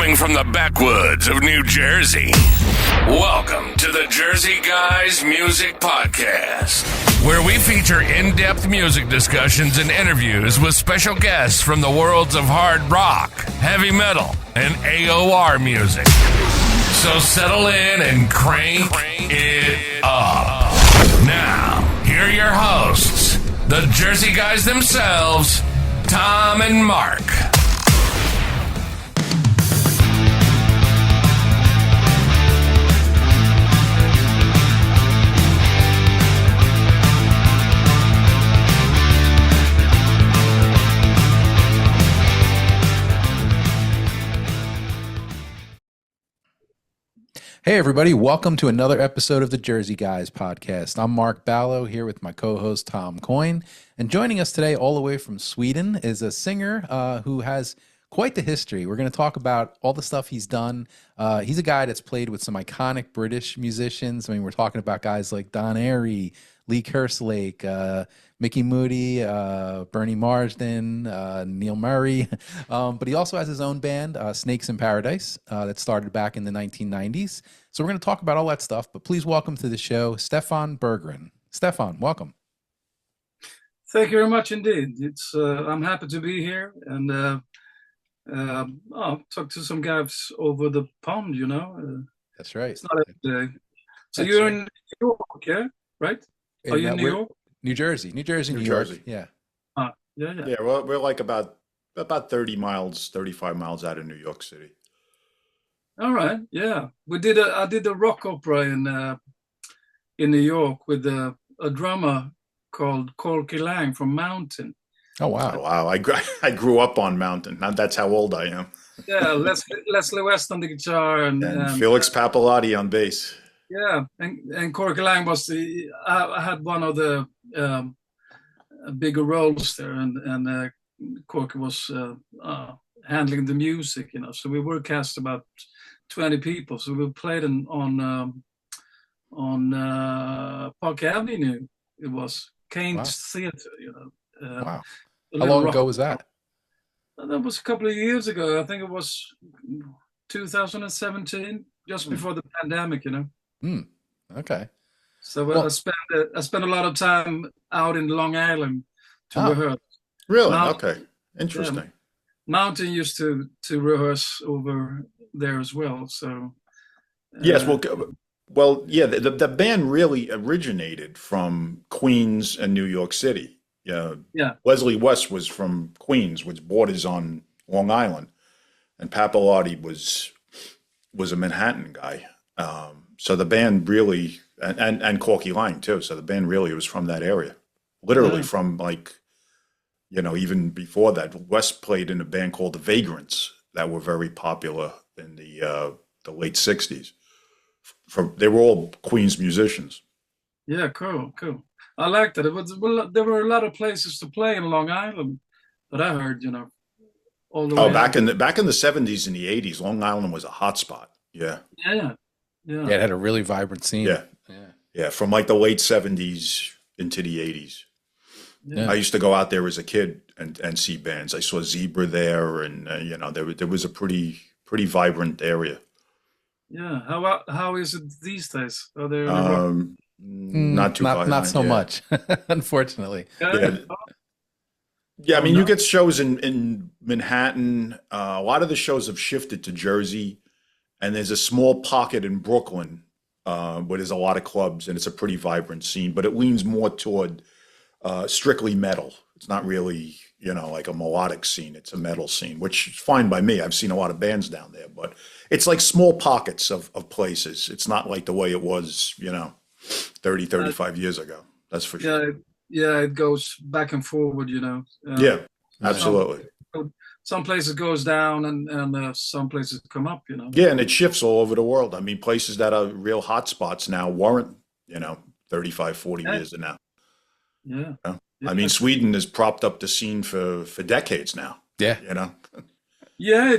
Hailing from the backwoods of New Jersey, welcome to the Jersey Guys Music Podcast, where we feature in-depth music discussions and interviews with special guests from the worlds of hard rock, heavy metal, and AOR music. So settle in and crank it up. Now, here are your hosts, the Jersey Guys themselves, Tom and Mark. Hey everybody, welcome to another episode of the Jersey Guys podcast. I'm Mark Ballo here with my co-host Tom Coyne, and joining us today all the way from Sweden is a singer who has quite the history. We're going to talk about all the stuff he's done. He's a guy that's played with some iconic British musicians. I mean, we're talking about guys like Don Airey, Lee Kerslake, Mickey Moody, Bernie Marsden, Neil Murray. But he also has his own band, Snakes in Paradise, that started back in the 1990s. So we're going to talk about all that stuff, but please welcome to the show, Stefan Berggren. Stefan, welcome. Thank you very much indeed. It's I'm happy to be here and talk to some guys over the pond, you know. That's right. It's not every day. So you're in New York, yeah? Right? Are you in New York? New Jersey, New York. Yeah. Yeah, well, we're like about 30 miles, 35 miles out of New York City. All right, yeah. I did a rock opera in New York with a drummer called Corky Lang from Mountain. Oh wow! Oh, wow, I grew up on Mountain. Now that's how old I am. Yeah, Leslie West on the guitar and Felix Papalotti on bass. Yeah, and Corky Lang was I had one of the bigger roles there, and Corky was handling the music, you know. So we were cast about 20 people. So we played on Park Avenue. It was Kane's Theater, you know. Wow. How long ago was that? That was a couple of years ago. I think it was 2017, just before the pandemic, you know. Okay. So I spent a lot of time out in Long Island to rehearse. Really? Okay. Interesting. Mountain used to rehearse over there as well. So yes, well, yeah. The band really originated from Queens and New York City. Yeah. Leslie West was from Queens, which borders on Long Island, and Papalotti was a Manhattan guy. So the band really, and Corky Lang too. So the band really was from that area, literally from like, you know, even before that. West played in a band called the Vagrants that were very popular in the late '60s. They were all Queens musicians. Yeah, cool. I liked that. There were a lot of places to play in Long Island, but I heard, you know, all the way. Back in the '70s and the '80s, Long Island was a hot spot. Yeah. Yeah. Yeah, it had a really vibrant scene. Yeah. From like the late '70s into the '80s. Yeah. I used to go out there as a kid and see bands. I saw Zebra there, and you know, there was a pretty vibrant area. Yeah. How is it these days? Are there not so much, unfortunately. Yeah, I mean, you get shows in Manhattan. A lot of the shows have shifted to Jersey, and there's a small pocket in Brooklyn where there's a lot of clubs, and it's a pretty vibrant scene, but it leans more toward strictly metal. It's not really, you know, like a melodic scene. It's a metal scene, which is fine by me. I've seen a lot of bands down there, but it's like small pockets of places. It's not like the way it was, you know, 30, 35 years ago. That's for sure. Yeah, it goes back and forward, you know. Yeah, absolutely. Some places goes down and some places come up, you know. Yeah, and it shifts all over the world. I mean, places that are real hot spots now weren't, you know, 35, 40 years ago now. Yeah. You know? I mean, Sweden has propped up the scene for decades now. Yeah. You know? Yeah,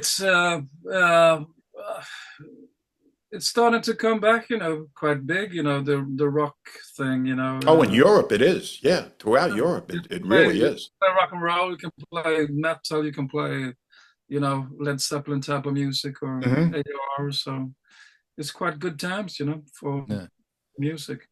it's starting to come back, you know, quite big, you know, the rock thing, you know. Oh, in Europe it is. Yeah, throughout Europe it really is. You can play rock and roll, you can play metal, you can play Led Zeppelin type of music or AR. So it's quite good times, for music.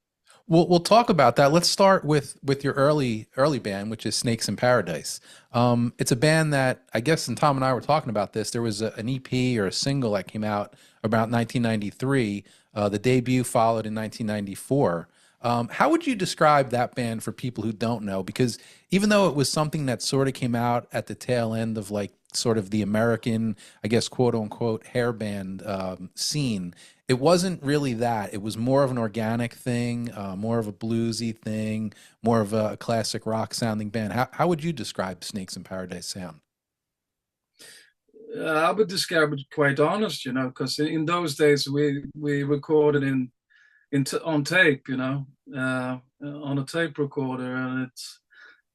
We'll talk about that. Let's start with your early band, which is Snakes in Paradise. It's a band that, I guess, and Tom and I were talking about this, there was an EP or a single that came out about 1993. The debut followed in 1994. How would you describe that band for people who don't know? Because even though it was something that sort of came out at the tail end of like sort of the American, I guess, quote unquote, hair band scene, it wasn't really that. It was more of an organic thing, more of a bluesy thing, more of a classic rock sounding band. How would you describe Snakes in Paradise sound? I would describe it quite honest, because in those days we recorded on tape, on a tape recorder, and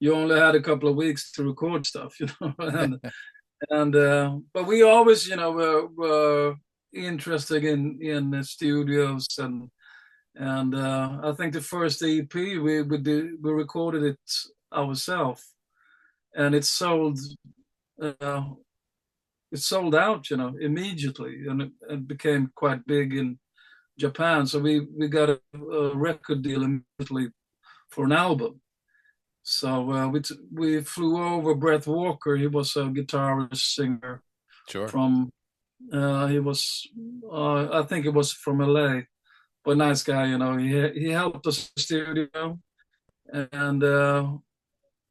you only had a couple of weeks to record stuff, but we always, were interested in the studios, and I think the first EP we recorded it ourselves, and it sold out, immediately, and it became quite big in Japan. So we got a record deal immediately for an album. So we flew over Brett Walker. He was a guitarist singer. Sure. From he was I think it was from LA, but nice guy. He helped us in the studio, and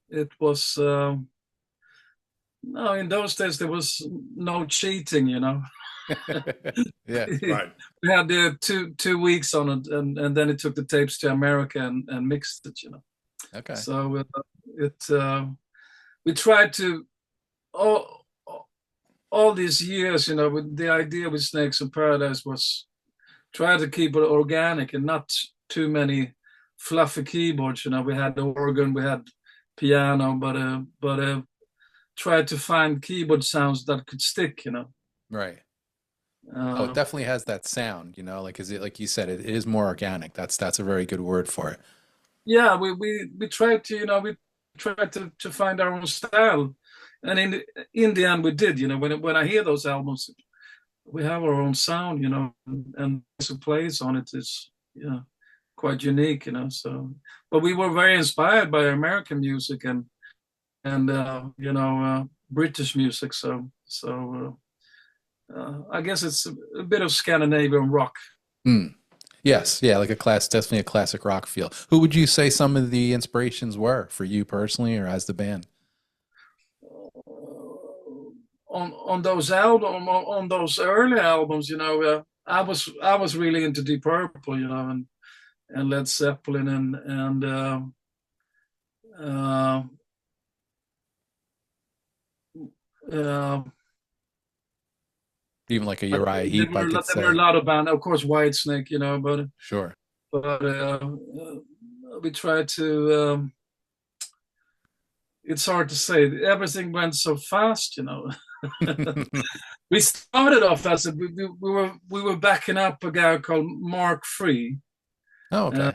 it was. No, in those days there was no cheating, Yeah, right. We had 2 weeks on it, and then it took the tapes to America and mixed it, Okay. So we tried to all these years, with the idea with Snakes in Paradise was try to keep it organic and not too many fluffy keyboards. We had the organ, we had piano, but tried to find keyboard sounds that could stick, Right. It definitely has that sound, like, is it, like you said, it is more organic. That's a very good word for it. Yeah, we tried to, we tried to find our own style, and in the end we did. When I hear those albums, we have our own sound, and who plays on it is quite unique, So, but we were very inspired by American music and British music. So I guess it's a bit of Scandinavian rock. Yes, yeah, like definitely a classic rock feel. Who would you say some of the inspirations were for you personally, or as the band? On those on those early albums, I was really into Deep Purple, and Led Zeppelin and even like a Uriah Heep, I could say. There were a lot of bands, of course, Whitesnake, but sure. But we tried to. It's hard to say. Everything went so fast, We started off as we were backing up a guy called Mark Free. Oh, okay.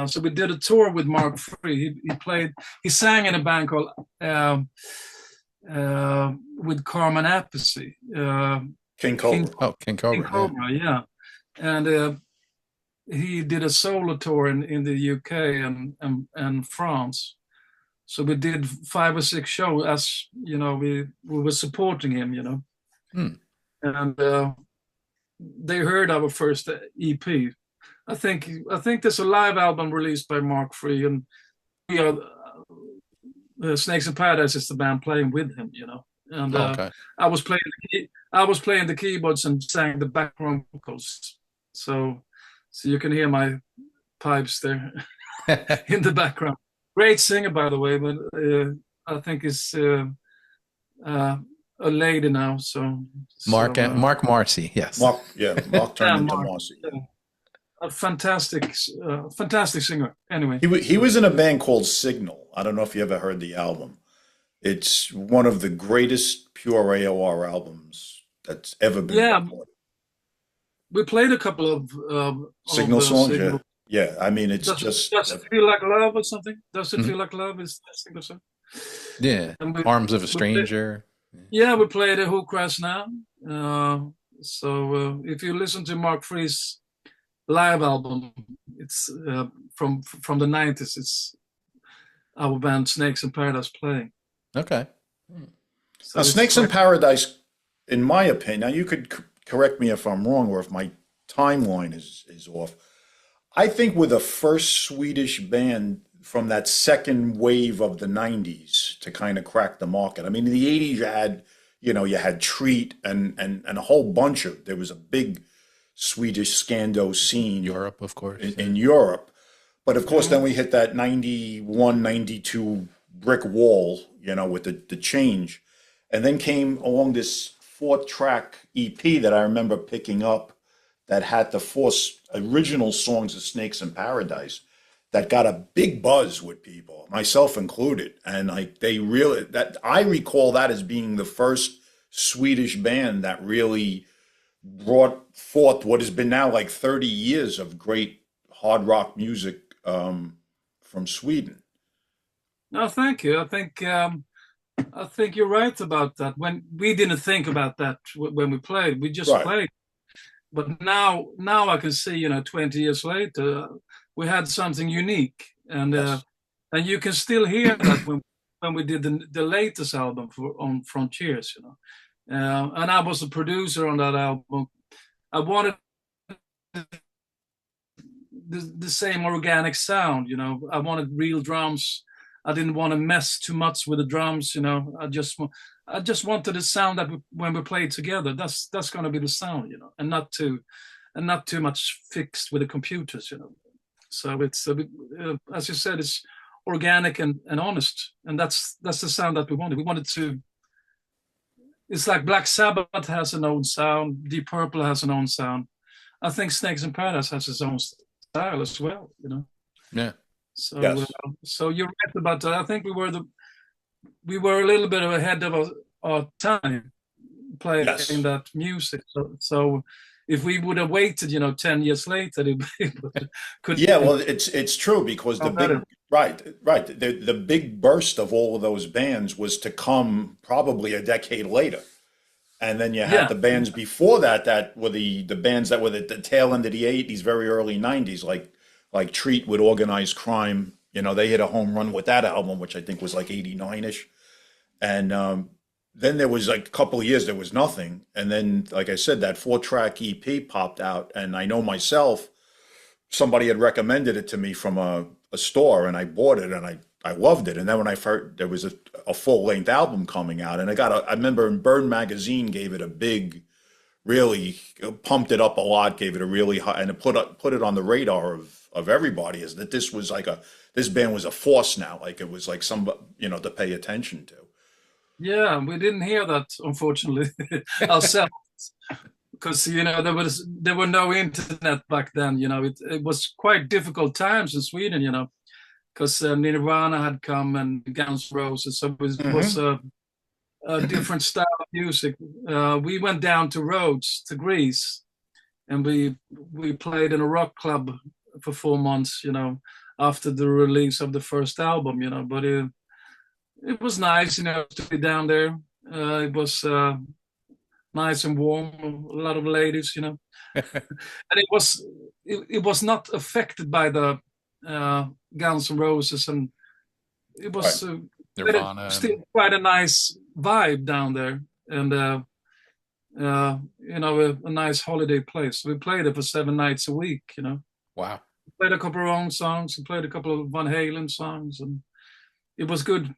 So we did a tour with Mark Free. He sang in a band called with Carmen Appice. King Cobra. King Cobra. King Cobra, yeah. And he did a solo tour in the UK and France. So we did 5 or 6 shows as, we were supporting him, And they heard our first EP. I think there's a live album released by Mark Free, and we are Snakes in Paradise is the band playing with him, And okay. I was playing the keyboards and sang the background vocals. So you can hear my pipes there in the background. Great singer, by the way, but I think it's a lady now. So Mark Marcy, yes. Mark turned into Marcy. Yeah. A fantastic singer. Anyway, he was in a band called Signal. I don't know if you ever heard the album. It's one of the greatest pure AOR albums that's ever been recorded. We played a couple of Signal songs. Yeah. I mean, it's does it feel like love or something? Does it feel like love? Is that Signal song? Yeah. Arms of a Stranger. Yeah, we play the Who Crash now. So if you listen to Mark Free's live album, it's from the 90s. It's our band Snakes in Paradise playing. Okay. So now, Snakes in Paradise, in my opinion, now you could correct me if I'm wrong or if my timeline is off. I think we're the first Swedish band from that second wave of the 90s to kind of crack the market. I mean, in the 80s, you had Treat and a whole bunch of, there was a big Swedish Scando scene. Europe, of course. In Europe. But of course, then we hit that 91, 92 brick wall, with the change. And then came along this 4-track EP that I remember picking up that had the 4 original songs of Snakes in Paradise that got a big buzz with people, myself included. And I recall that as being the first Swedish band that really brought forth what has been now like 30 years of great hard rock music from Sweden. No, thank you. I think you're right about that. When we didn't think about that when we played, we just played. But now I can see, 20 years later, we had something unique, and Yes. And you can still hear that when we did the latest album on Frontiers, and I was a producer on that album. I wanted the same organic sound, I wanted real drums. I didn't want to mess too much with the drums, I just wanted the sound that when we played together, that's going to be the sound, and not too much fixed with the computers, So it's as you said, it's organic and honest, and that's the sound that we wanted. We wanted to. It's like Black Sabbath has an own sound, Deep Purple has an own sound. I think Snakes in Paradise has its own style as well, Yeah. So, Yes. So you're right about that. I think we were a little bit ahead of our time playing that music. So if we would have waited, 10 years later, it could. Yeah, well, it's true because the big the big burst of all of those bands was to come probably a decade later. And then you had the bands before that were the bands that were at the tail end of the 80s, very early 90s, like Treat with Organized Crime. They hit a home run with that album, which I think was like 89-ish. And then there was like a couple of years, there was nothing. And then, like I said, that 4-track EP popped out. And I know myself, somebody had recommended it to me from a store, and I bought it, and I loved it. And then when I heard there was a full-length album coming out, and I remember Burn Magazine gave it a big, really pumped it up a lot, gave it a really high, and it put it on the radar of everybody, is that this was like this band was a force now, like it was like some, to pay attention to. Yeah, we didn't hear that, unfortunately, ourselves, because there were no internet back then. It was quite difficult times in Sweden, because Nirvana had come and Guns N' Roses, so it was a different style of music. We went down to Rhodes, to Greece, and we played in a rock club for 4 months, after the release of the first album, But it was nice, to be down there. It was nice and warm, a lot of ladies, and it was not affected by the Guns N' Roses, and it was Nirvana, still quite a nice vibe down there, and a nice holiday place. We played it for 7 nights a week. Wow. We played a couple of our own songs. We played a couple of Van Halen songs, and it was good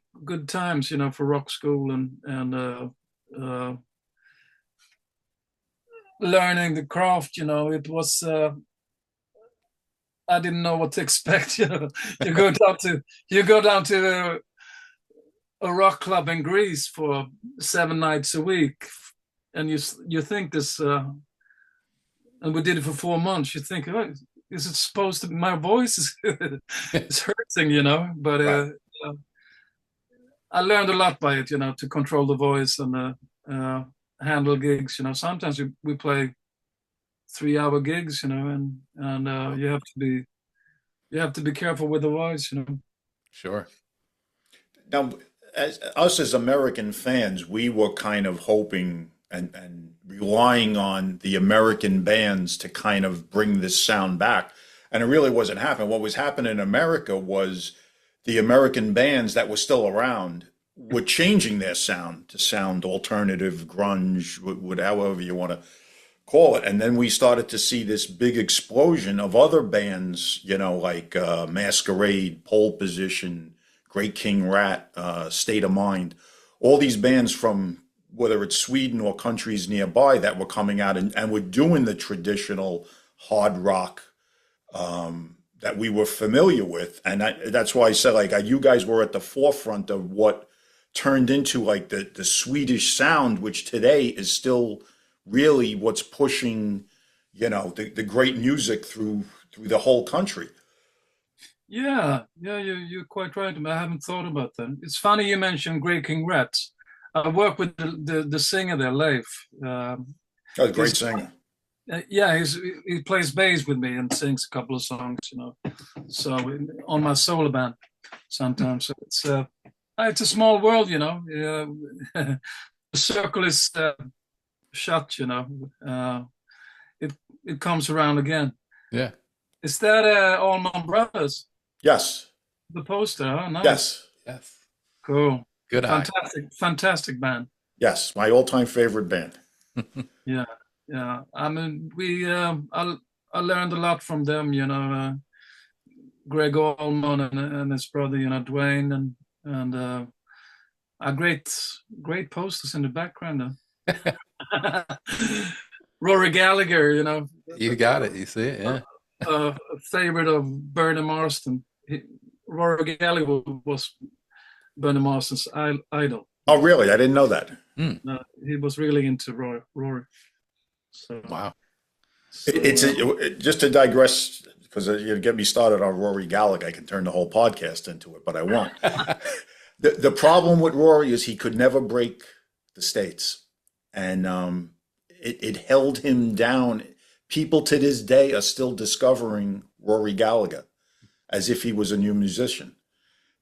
times, for rock school and learning the craft. It was. I didn't know what to expect. You go down to a rock club in Greece for 7 nights a week, and you think this, and we did it for 4 months. You think, oh, is it supposed to? My voice is it's hurting, But I learned a lot by it, to control the voice and handle gigs. Sometimes we play 3-hour gigs, and you have to be careful with the voice. Sure. Now, as us as American fans, we were kind of hoping and relying on the American bands to kind of bring this sound back. And it really wasn't happening. What was happening in America was the American bands that were still around were changing their sound to sound alternative, grunge, however you want to call it. And then we started to see this big explosion of other bands, like Masquerade, Pole Position, Great King Rat, State of Mind, all these bands from whether it's Sweden or countries nearby that were coming out and were doing the traditional hard rock that we were familiar with. And that's why I said, like, you guys were at the forefront of what turned into like the Swedish sound, which today is still really what's pushing, the great music through the whole country. Yeah, you're quite right. I haven't thought about that. It's funny you mentioned Great King Rat. I work with the singer there, Leif. A great singer. Yeah, he plays bass with me and sings a couple of songs, So on my solo band sometimes. So it's a small world, The circle is shut, It comes around again. Yeah. Is that Allman Brothers? Yes. The poster, huh? Nice. Yes. Cool. Good eye. Fantastic band. Yes, my all-time favorite band. Yeah. I mean, I learned a lot from them. Greg Allman and his brother, Dwayne, and great posters in the background. Rory Gallagher, You got it. You see it, yeah. A favorite of Bernie Marsden. Rory Gallagher was Bernie Marsden's idol. Oh, really? I didn't know that. He was really into Rory. So, wow. It's just to digress, because you get me started on Rory Gallagher, I can turn the whole podcast into it, but I won't. The problem with Rory is he could never break the States, and it held him down. People to this day are still discovering Rory Gallagher as if he was a new musician,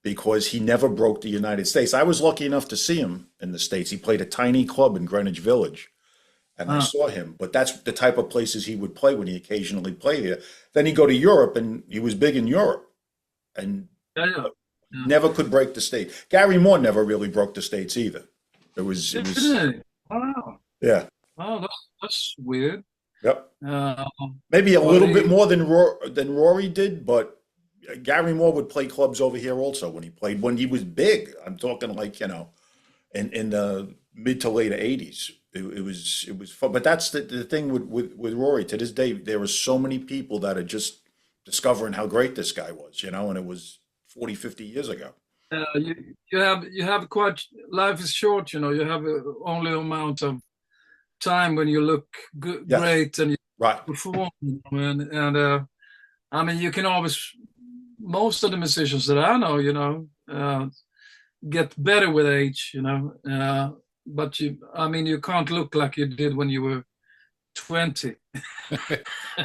because he never broke the United States. I was lucky enough to see him in the States. He played a tiny club in Greenwich Village, and I saw him. But that's the type of places he would play when he occasionally played here. Then he'd go to Europe, and he was big in Europe, and never could break the States. Gary Moore never really broke the States either. It was wow. Yeah. Oh, that's weird. Yep. Maybe a little bit more than Rory did, but Gary Moore would play clubs over here also when he was big. I'm talking like, in the mid to late 80s. It was fun. But that's the thing with Rory. To this day, there are so many people that are just discovering how great this guy was, and it was 40, 50 years ago. You have quite, life is short, you have only amount of time when you look good, yes. Great, and you perform, and I mean, you can always, most of the musicians that I know, get better with age, but you can't look like you did when you were 20.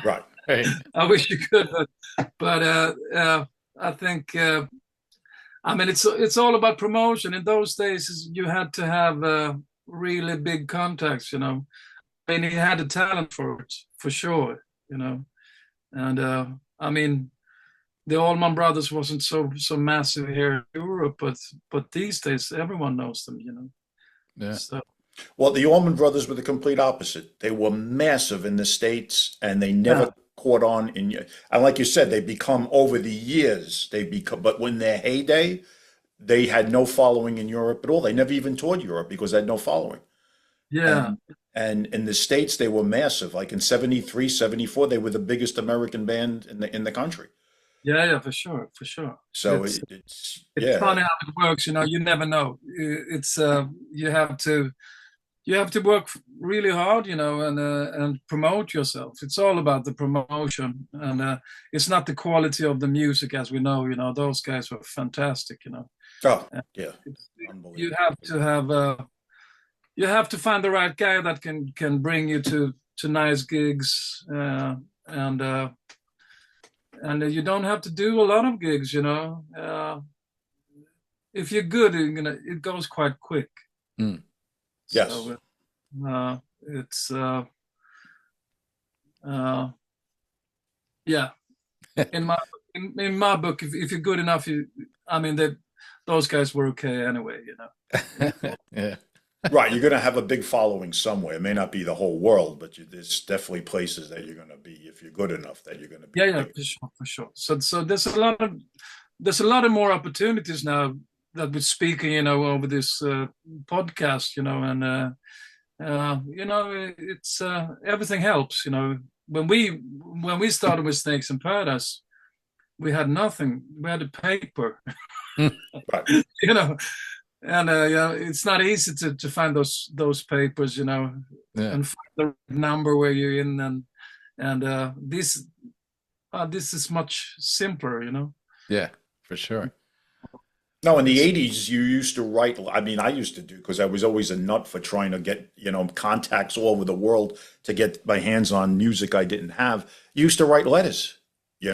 Right. I wish you could, but I think, it's all about promotion. In those days, you had to have really big contacts, he had the talent for it, for sure, and the Allman Brothers wasn't so massive here in Europe, but these days everyone knows them, Yeah. So. Well, the Allman Brothers were the complete opposite. They were massive in the States, and they never caught on and like you said, they become over the years. But when their heyday, they had no following in Europe at all. They never even toured Europe because they had no following. Yeah. And in the States, they were massive. Like in 73, 74, they were the biggest American band in the country. Yeah, for sure. So it's funny how it works. You never know. It's you have to work really hard, and promote yourself. It's all about the promotion, and it's not the quality of the music, as we know. Those guys were fantastic. Oh, yeah. You have to find the right guy that can bring you to nice gigs, and you don't have to do a lot of gigs. if you're good, it goes quite quick. Mm. Yes. So, it's yeah. in my book, if you're good enough, those guys were okay anyway, Yeah. Right, you're going to have a big following somewhere. It may not be the whole world, but there's definitely places that you're going to be, if you're good enough, that you're going to be. Yeah, for sure. So there's a lot of more opportunities now that we're speaking, over this podcast, and it's everything helps, When we started with Snakes in Paradise, we had nothing. We had a paper, Right. And it's not easy to find those papers, Yeah. and find the number where you're in, and this is much simpler, Yeah, for sure. No, in the 80s, you used to write. I mean, I used to do, because I was always a nut for trying to get, contacts all over the world to get my hands on music I didn't have. You used to write letters, You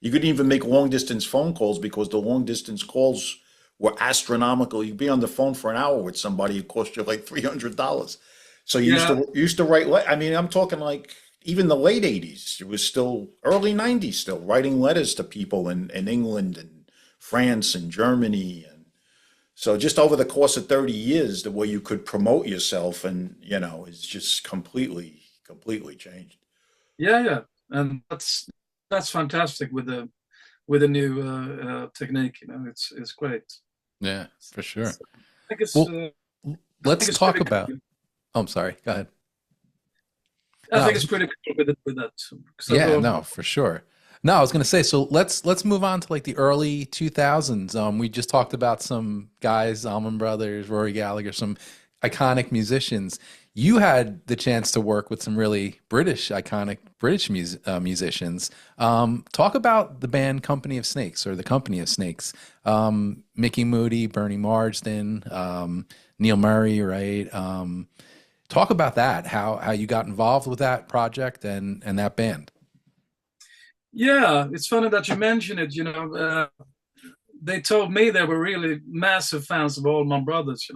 couldn't even make long distance phone calls because the long distance calls were astronomical. You'd be on the phone for an hour with somebody, it cost you like $300. So you used to write. I mean, I'm talking like even the late 80s. It was still early 90s, still writing letters to people in England and France and Germany. And so just over the course of 30 years, the way you could promote yourself and, it's just completely changed. Yeah. And that's fantastic with the new technique, it's great. Yeah, for sure. I think it's, let's talk pretty about. cool. Oh, I'm sorry. Go ahead. I think it's pretty cool with that. Yeah, no, for sure. No, I was going to say, so let's move on to like the early 2000s. We just talked about some guys, Allman Brothers, Rory Gallagher, some iconic musicians. You had the chance to work with some really iconic British musicians. Talk about the band Company of Snakes, or the Company of Snakes. Mickey Moody, Bernie Marsden, Neil Murray, right? Talk about that, how you got involved with that project and that band. Yeah, it's funny that you mention it. They told me they were really massive fans of Allman Brothers,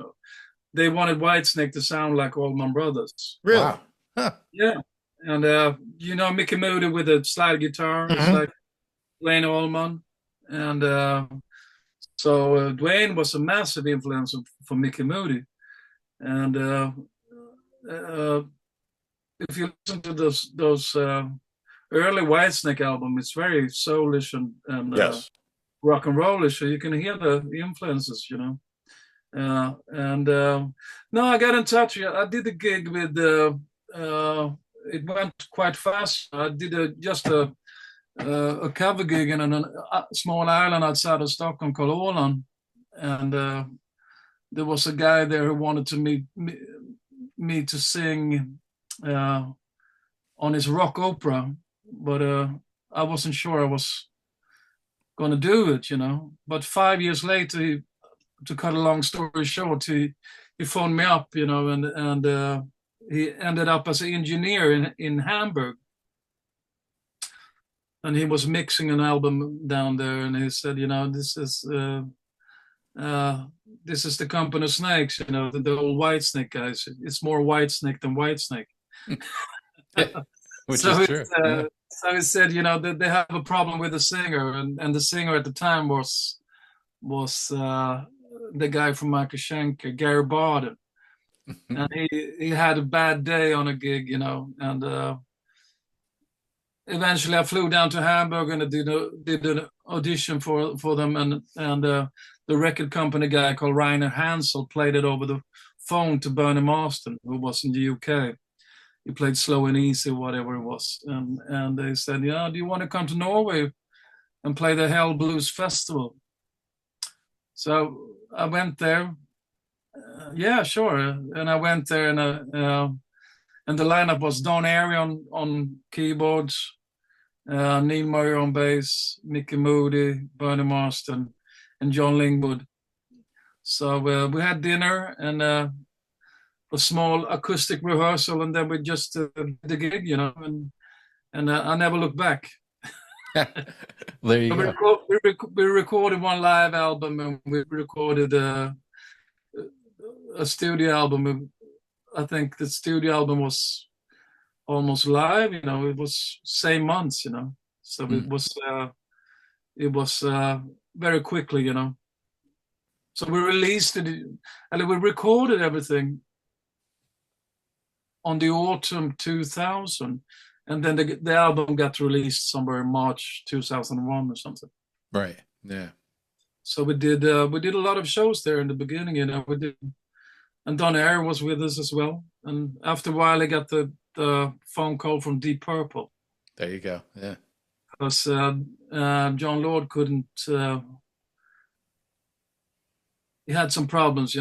They wanted Whitesnake to sound like Allman Brothers. Really? Wow. Huh. Yeah. And, Mickey Moody with a slide guitar. Mm-hmm. It's like Dwayne Allman. And so Dwayne was a massive influence for Mickey Moody. And if you listen to those early Whitesnake album, it's very soulish and Yes. rock and rollish. So you can hear the influences, no, I got in touch. I did a gig with. It went quite fast. I did just a cover gig in a small island outside of Stockholm called Åland, and there was a guy there who wanted to meet me to sing on his rock opera, but I wasn't sure I was going to do it, But 5 years later, to cut a long story short, he phoned me up, and he ended up as an engineer in Hamburg. And he was mixing an album down there, and he said, this is the Company of Snakes, the old Whitesnake guys. It's more Whitesnake than Whitesnake. Which is true. So he said, that they have a problem with the singer, and the singer at the time was the guy from Michael Schenker, Gary Barden. And he had a bad day on a gig, and eventually I flew down to Hamburg and I did an audition for them, and the record company guy called Rainer Hansel played it over the phone to Bernie Marsden, who was in the UK. He played Slow and Easy, whatever it was, and they said, do you want to come to Norway and play the Hell Blues Festival? So I went there. Yeah, sure. And I went there, and the lineup was Don Airey on keyboards, Neil Murray on bass, Mickey Moody, Bernie Marsden, and John Lingwood. So we had dinner and a small acoustic rehearsal, and then we just did the gig, and I never looked back. There you go. We recorded one live album, and we recorded a studio album. I think the studio album was almost live. It was same months. So it was very quickly. So we released it, and we recorded everything on the autumn 2000, and then the album got released somewhere in March 2001 or something. Right. Yeah. So we did a lot of shows there in the beginning. We did, and Don Airey was with us as well. And after a while, I got the phone call from Deep Purple. There you go. Yeah. Because John Lord couldn't. He had some problems,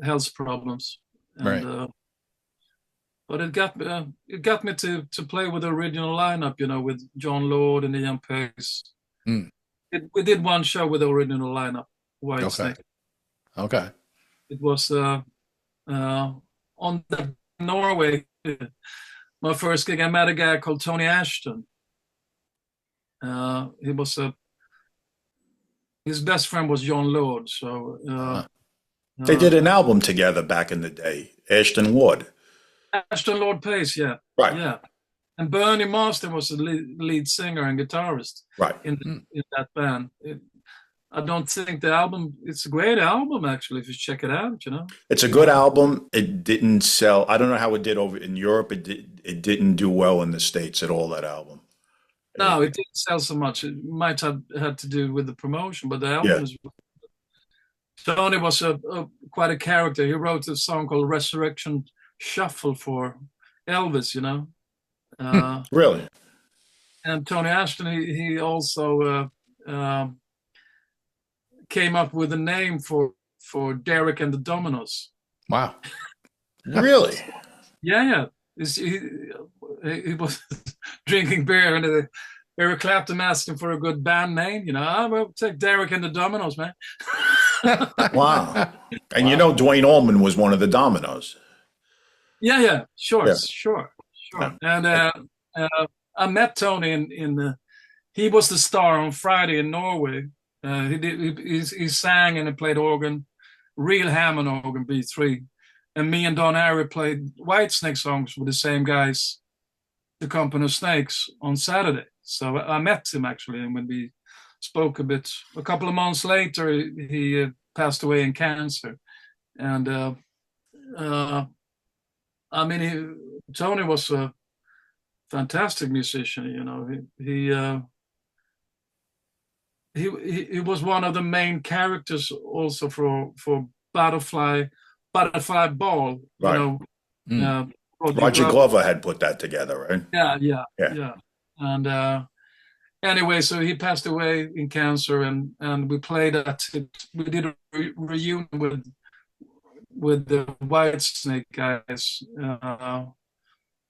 health problems. And, right. But it got me to play with the original lineup, with John Lord and Ian Pace. Mm. We did one show with the original lineup, Whitesnake. Okay. It was on Norway. My first gig, I met a guy called Tony Ashton. He was his best friend was John Lord. So they did an album together back in the day, Ashton Lord. Ashton Lord Pace, yeah. Right. Yeah. And Bernie Marsden was the lead singer and guitarist in that band. I don't think the album, it's a great album, actually, if you check it out, It's a good album. It didn't sell. I don't know how it did over in Europe. It didn't do well in the States at all, that album. No, it didn't sell so much. It might have had to do with the promotion, but the album is... Tony was quite a character. He wrote a song called Resurrection Shuffle for Elvis, Really? And Tony Ashton, he also came up with a name for Derek and the Dominos. Wow. Really? Yeah. He was drinking beer, and Eric Clapton asked him for a good band name. I will take Derek and the Dominos, man. Wow. And Duane Allman was one of the Dominos. Yeah, sure. Yeah. And I met Tony in he was the star on Friday in Norway. He sang and he played organ, real Hammond organ, B3. And me and Don Airey played Whitesnake songs with the same guys, the Company of Snakes, on Saturday. So I met him, actually, and when we spoke a bit, a couple of months later, he passed away in cancer. And Tony was a fantastic musician. He was one of the main characters also for Butterfly Ball. Right. Roger Glover had put that together, right? Yeah. And anyway, so he passed away in cancer, and we played we did a reunion with the Whitesnake guys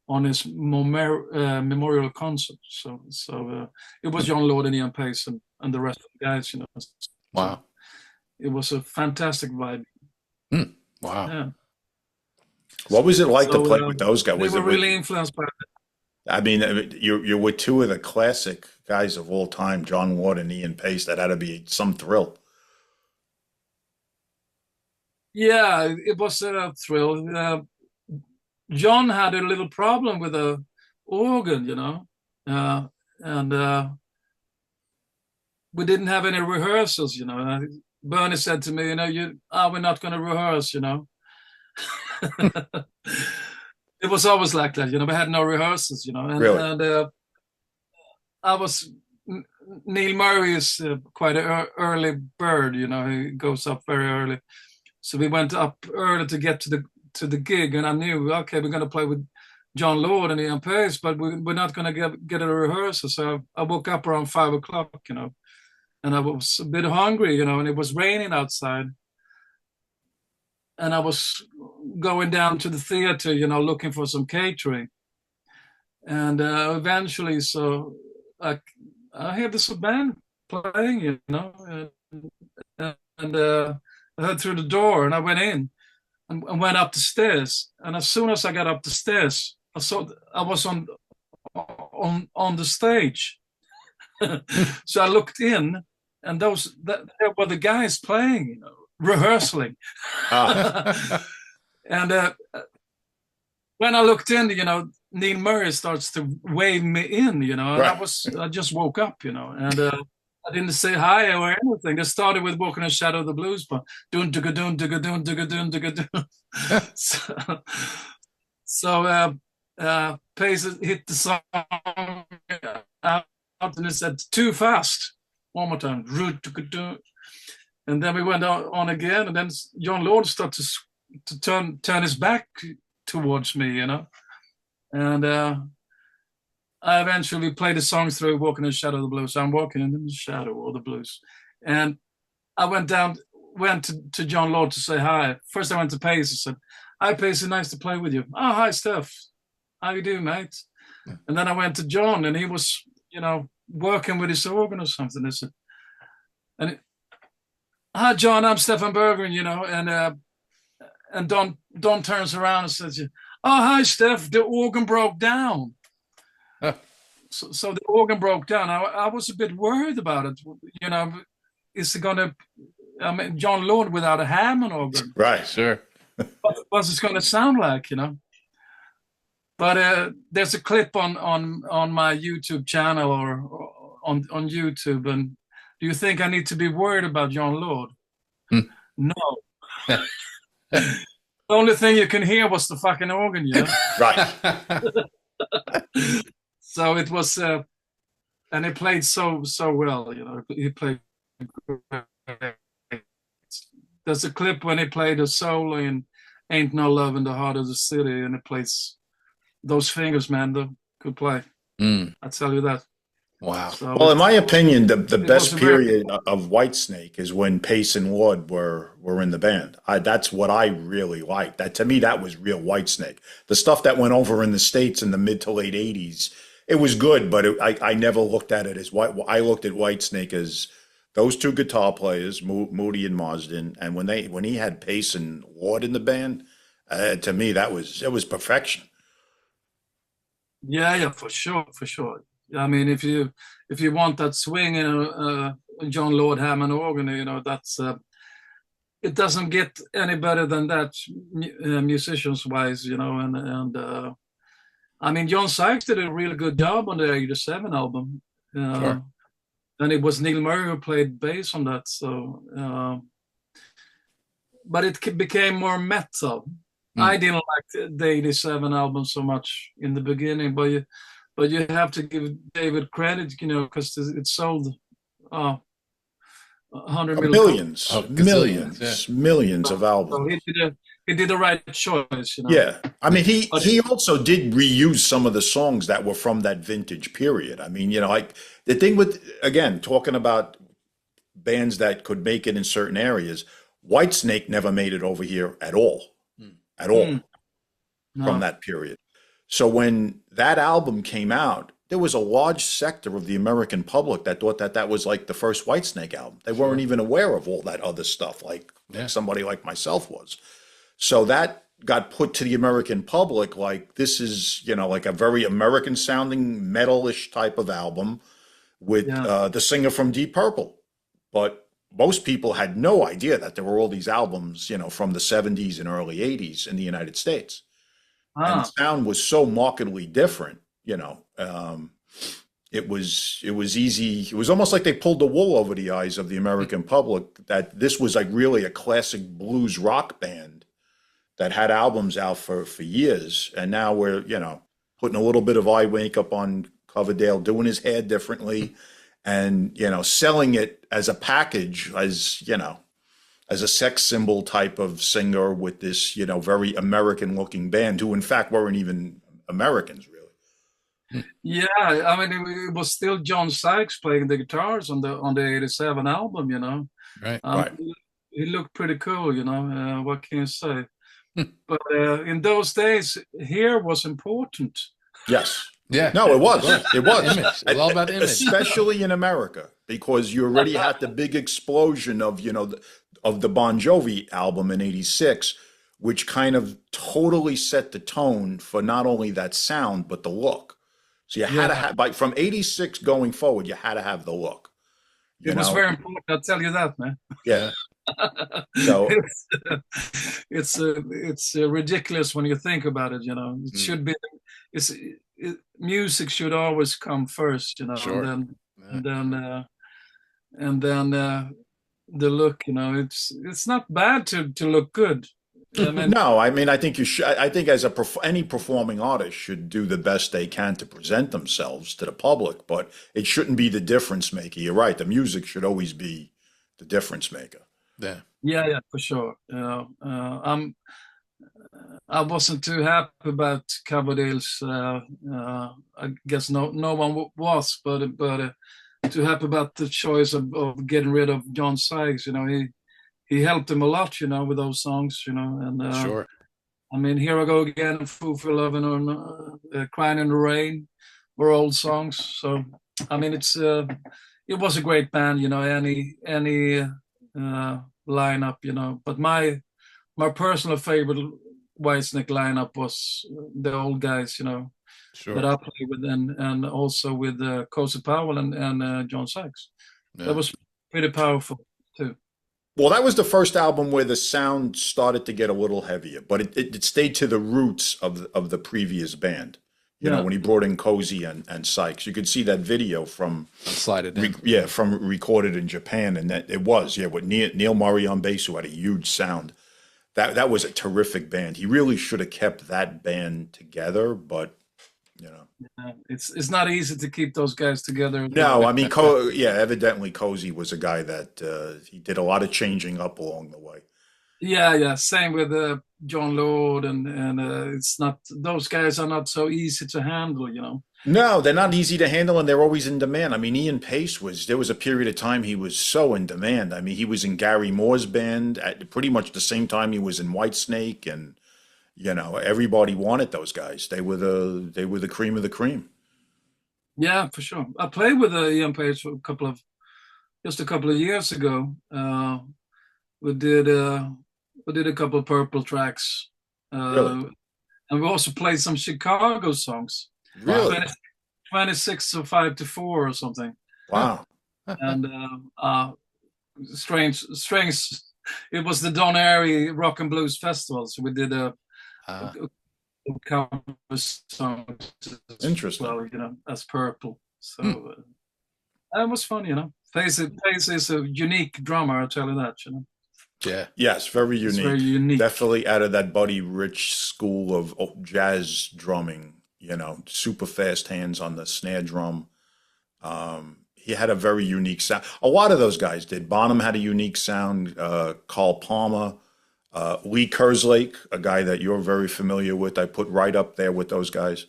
on his memorial concert. So it was John Lord and Ian Pace and the rest of the guys, Wow. It was a fantastic vibe. Wow. Yeah. What was it like to play with those guys? They were really influenced by that. I mean, you're with two of the classic guys of all time, John Lord and Ian Pace. That had to be some thrill. Yeah, it was a thrill. John had a little problem with the organ, and we didn't have any rehearsals, Bernie said to me, we're not going to rehearse, It was always like that, we had no rehearsals, and, really? And I was... Neil Murray is quite an early bird, he goes up very early. So we went up early to get to the gig, and I knew, okay, we're going to play with John Lord and Ian Pace, but we're not going to get a rehearsal. So I woke up around 5 o'clock, and I was a bit hungry, and it was raining outside. And I was going down to the theater, looking for some catering. And eventually, so I heard this band playing, and I heard through the door, and I went in and went up the stairs. And as soon as I got up the stairs, I saw I was on the stage. So I looked in, and there were the guys playing, you know, rehearsing. And when I looked in, you know, Neil Murray starts to wave me in, you know, and Right. I just woke up, you know, and I didn't say hi or anything. They started with Walking in the Shadow of the Blues, but doon digga doon digga doon digga doon digga doon. So Pace hit the song out, and it said too fast. One more time, and then we went on again, and then John Lord started to turn his back towards me, you know, and I eventually played the song through Walking in the Shadow of the Blues. I'm walking in the shadow of the blues. And I went to John Lord to say hi. First I went to Pace and said, hi Pace, nice to play with you. Oh, hi Steph. How you doing, mate? Yeah. And then I went to John, and he was, you know, working with his organ or something. Hi John, I'm Stefan Berggren, you know, and Don turns around and says, oh, hi Steph, the organ broke down. So the organ broke down. I was a bit worried about it. You know, is it going to, I mean, John Lord without a Hammond organ? Right, sure. What's it going to sound like, you know? But there's a clip on my YouTube channel or on YouTube. And do you think I need to be worried about John Lord? No. The only thing you can hear was the fucking organ, you know? Right. So it was, and he played so well, you know. He played. There's a clip when he played a solo in "Ain't No Love in the Heart of the City," and he plays those fingers, man. They could play. I tell you that. Wow. So well, in my opinion, the best period of Whitesnake is when Pace and Lord were in the band. That's what I really liked. That to me, that was real Whitesnake. The stuff that went over in the States in the mid to late '80s. It was good, but I never looked at it as white. I looked at Whitesnake as those two guitar players, Moody and Marsden, and when he had Pace and Lord in the band, to me it was perfection. Yeah, for sure. I mean, if you want that swing in a John Lord Hammond organ, you know, that's it doesn't get any better than that, musicians wise, you know, and. I mean, John Sykes did a really good job on the '87 album. Sure. And it was Neil Murray who played bass on that. So, but it became more metal. I didn't like the '87 album so much in the beginning, but you have to give David credit, you know, because it sold 100 million. Millions of albums. So he did the right choice, you know. Yeah, I mean, he also did reuse some of the songs that were from that vintage period. I mean, you know, like the thing with, again, talking about bands that could make it in certain areas, Whitesnake never made it over here at all, from that period. So when that album came out, there was a large sector of the American public that thought that was like the first Whitesnake album. They weren't even aware of all that other stuff, like somebody like myself was. So that got put to the American public like this is, you know, like a very American sounding metalish type of album with the singer from Deep Purple. But most people had no idea that there were all these albums, you know, from the 70s and early 80s in the United States. And the sound was so markedly different, you know. It was easy. It was almost like they pulled the wool over the eyes of the American public that this was like really a classic blues rock band that had albums out for years. And now we're, you know, putting a little bit of eye makeup on Coverdale, doing his hair differently, and, you know, selling it as a package, as, you know, as a sex symbol type of singer with this, you know, very American looking band who in fact weren't even Americans really. Yeah, I mean, it was still John Sykes playing the guitars on the '87 album, you know. Right. He looked pretty cool, you know. What can you say? But in those days, hair was important. Yes. Yeah. No, it was. It was. Image. It's all about image. Especially in America, because you already had the big explosion of, you know, of the Bon Jovi album in '86, which kind of totally set the tone for not only that sound, but the look. So you had to have, like, from 86 going forward, you had to have the look. It was very important, I'll tell you that, man. Yeah. So it's ridiculous when you think about it, you know. It should be, music should always come first, you know, Sure. and then the look, you know, it's not bad to look good. I mean, no, I mean, I think you should. I think as any performing artist should do the best they can to present themselves to the public, but it shouldn't be the difference maker. You're right. The music should always be the difference maker. Yeah, for sure. I wasn't too happy about Coverdale's. I guess no one was, but too happy about the choice of getting rid of John Sykes. You know, he helped him a lot, you know, with those songs, you know. And Sure. I mean, Here I Go Again, Fool for Loving, or Crying in the Rain were old songs. So I mean, it was a great band, you know. Any lineup, you know. But my personal favorite Whitesnake lineup was the old guys, you know, that I played with, and also with Cozy Powell and John Sykes. That was pretty powerful too. Well, that was the first album where the sound started to get a little heavier, but it stayed to the roots of the previous band. You know, when he brought in Cozy and Sykes, you could see that video from Slide It In. from recorded in Japan, and that it was with Neil Murray on bass, who had a huge sound. That was a terrific band. He really should have kept that band together, but you know, it's not easy to keep those guys together. No, I mean, evidently Cozy was a guy that he did a lot of changing up along the way. Yeah. Same with John Lord, and it's not, those guys are not so easy to handle, you know. No, they're not easy to handle, and they're always in demand. I mean, Ian Pace there was a period of time he was so in demand. I mean, he was in Gary Moore's band at pretty much the same time he was in Whitesnake, and you know, everybody wanted those guys. They were the cream of the cream. Yeah, for sure. I played with Ian Pace for just a couple of years ago. We did a couple of Purple tracks, Really? and we also played some Chicago songs. Really? 26 or 5 to 4 or something. Wow. And strange. It was the Don Airey Rock and Blues Festival, so we did a cover songs. Interesting. Well, you know, as Purple. So that was fun, you know. Pace is a unique drummer, I'll tell you that, you know. Yeah. Yes, very unique. It's very unique. Definitely out of that Buddy Rich school of jazz drumming. You know, super fast hands on the snare drum. He had a very unique sound. A lot of those guys did. Bonham had a unique sound. Carl Palmer, Lee Kerslake, a guy that you're very familiar with. I put right up there with those guys.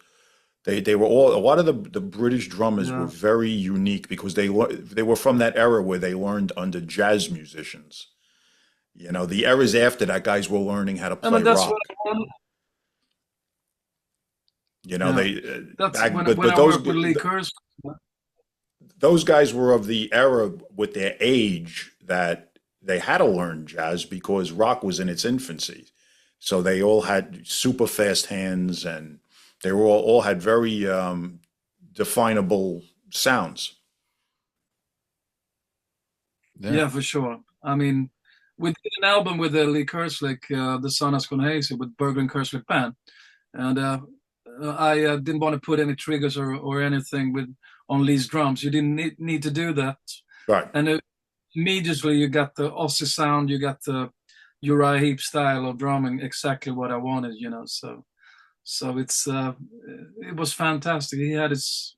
They were all, a lot of the British drummers were very unique because they were from that era where they learned under jazz musicians. You know, the eras after that, guys were learning how to play rock. You know, those guys were of the era with their age that they had to learn jazz because rock was in its infancy. So they all had super fast hands, and they were all had very definable sounds. Yeah, for sure. I mean, we did an album with Lee Kerslake, The Sun Has Gone Hazy, with Berggren Kerslake Band, and I didn't want to put any triggers or anything on Lee's drums. You didn't need to do that. Right. And immediately you got the Aussie sound, you got the Uriah Heep style of drumming, exactly what I wanted, you know. So it was fantastic. He had his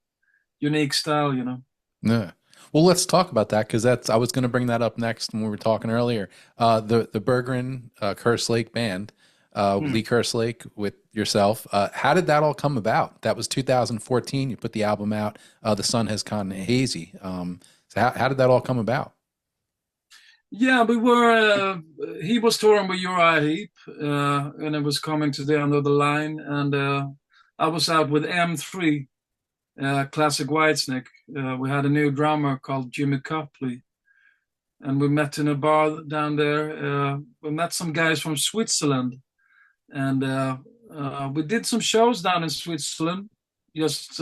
unique style, you know. Yeah. Well, let's talk about that, because I was going to bring that up next when we were talking earlier. The Berggren Kerslake Band, Lee Kerslake with yourself. How did that all come about? That was 2014. You put the album out. The Sun Has Gone Hazy. So how did that all come about? Yeah, we were. He was touring with Uriah Heep, and it was coming to the end of the line, and I was out with M3. Classic Whitesnake. We had a new drummer called Jimmy Copley, and we met in a bar down there. We met some guys from Switzerland, and we did some shows down in Switzerland, just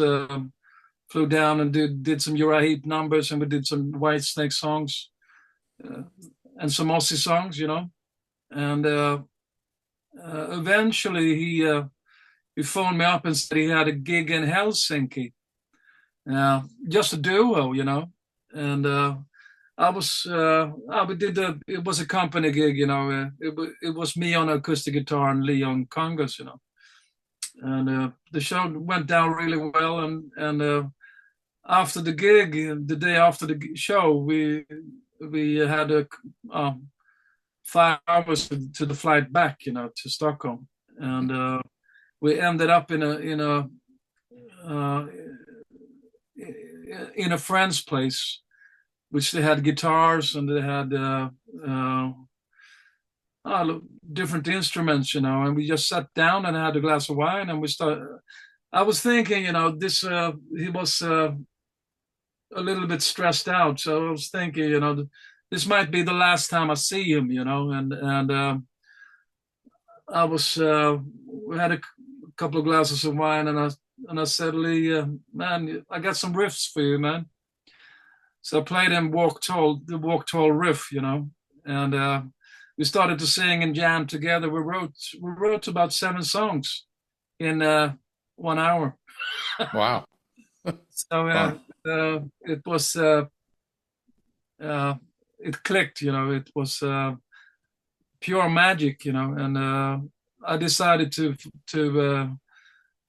flew down and did some Uriah Heep numbers, and we did some Whitesnake songs and some Aussie songs, And eventually he phoned me up and said he had a gig in Helsinki, just a duo, And it was a company gig, it was me on acoustic guitar and Lee on congas, And the show went down really well, and after the gig, the day after the show, we had 5 hours to the flight back, to Stockholm, and we ended up in a friend's place, which they had guitars and they had different instruments, and we just sat down and had a glass of wine, and we started. I was thinking, this he was a little bit stressed out, so I was thinking, this might be the last time I see him, and I was we had a couple of glasses of wine, and I said, Lee, man, I got some riffs for you, man. So I played him the Walk Tall riff, and we started to sing and jam together. We wrote about 7 songs in 1 hour. Wow. So it was it clicked, it was pure magic, and I decided to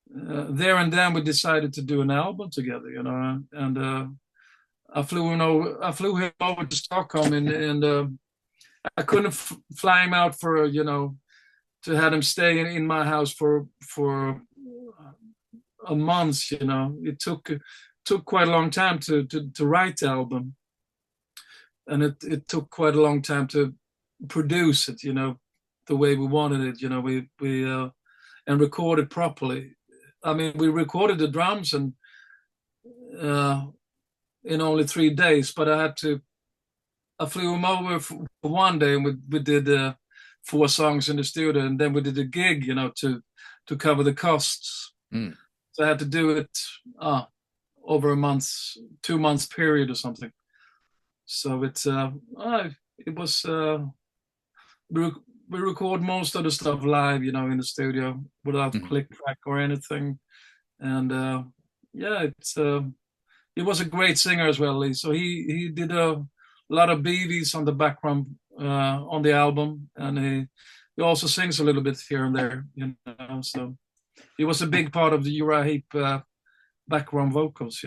there and then we decided to do an album together, and I flew him over to Stockholm, and I couldn't fly him out for to have him stay in my house for a month. It took quite a long time to write the album, and it took quite a long time to produce it, the way we wanted it. We and record it properly. I mean, we recorded the drums and in only 3 days, but I flew him over for one day, and we did 4 songs in the studio, and then we did a gig, to cover the costs. So I had to do it over a 2 months period or something. So it was we record most of the stuff live, in the studio without click track or anything, and he was a great singer as well, Lee. So he did a lot of BVs on the background on the album, and he also sings a little bit here and there, So he was a big part of the Uriah Heep background vocals,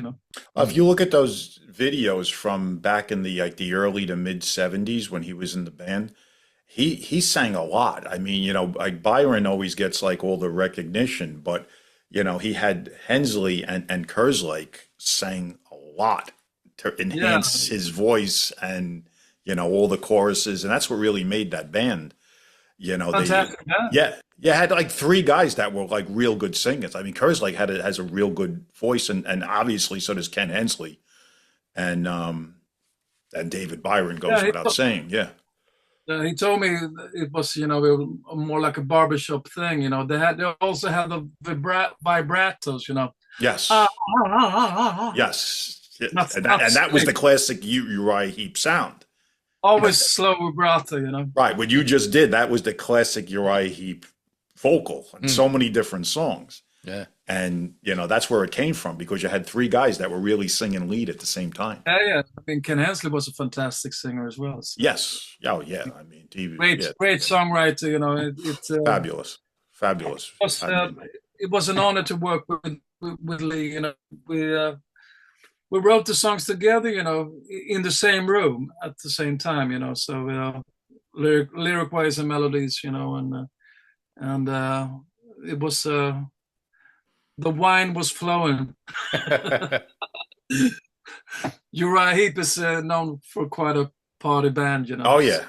If you look at those videos from back in the early to mid 70s when he was in the band, he sang a lot. I mean, like Byron always gets like all the recognition, but he had Hensley and Kerslake sang a lot to enhance his voice and all the choruses, and that's what really made that band. Fantastic, you had like 3 guys that were like real good singers. I mean, Kerslake has a real good voice, and obviously so does Ken Hensley, and David Byron goes without saying. Yeah. He told me it was, more like a barbershop thing. They also had the vibratos. Yes. Yes. And that was the classic Uriah Heep sound. Always slow vibrato, Right. What you just did, that was the classic Uriah Heep vocal in so many different songs. Yeah. And, that's where it came from, because you had 3 guys that were really singing lead at the same time. Yeah. I mean, Ken Hensley was a fantastic singer as well. So. Yes. Oh, yeah. I mean, great songwriter, It's Fabulous. It was an honor to work with Lee, We wrote the songs together, in the same room at the same time, so lyric-wise and melodies, and it was the wine was flowing. Uriah Heep is known for quite a party band, Oh yeah,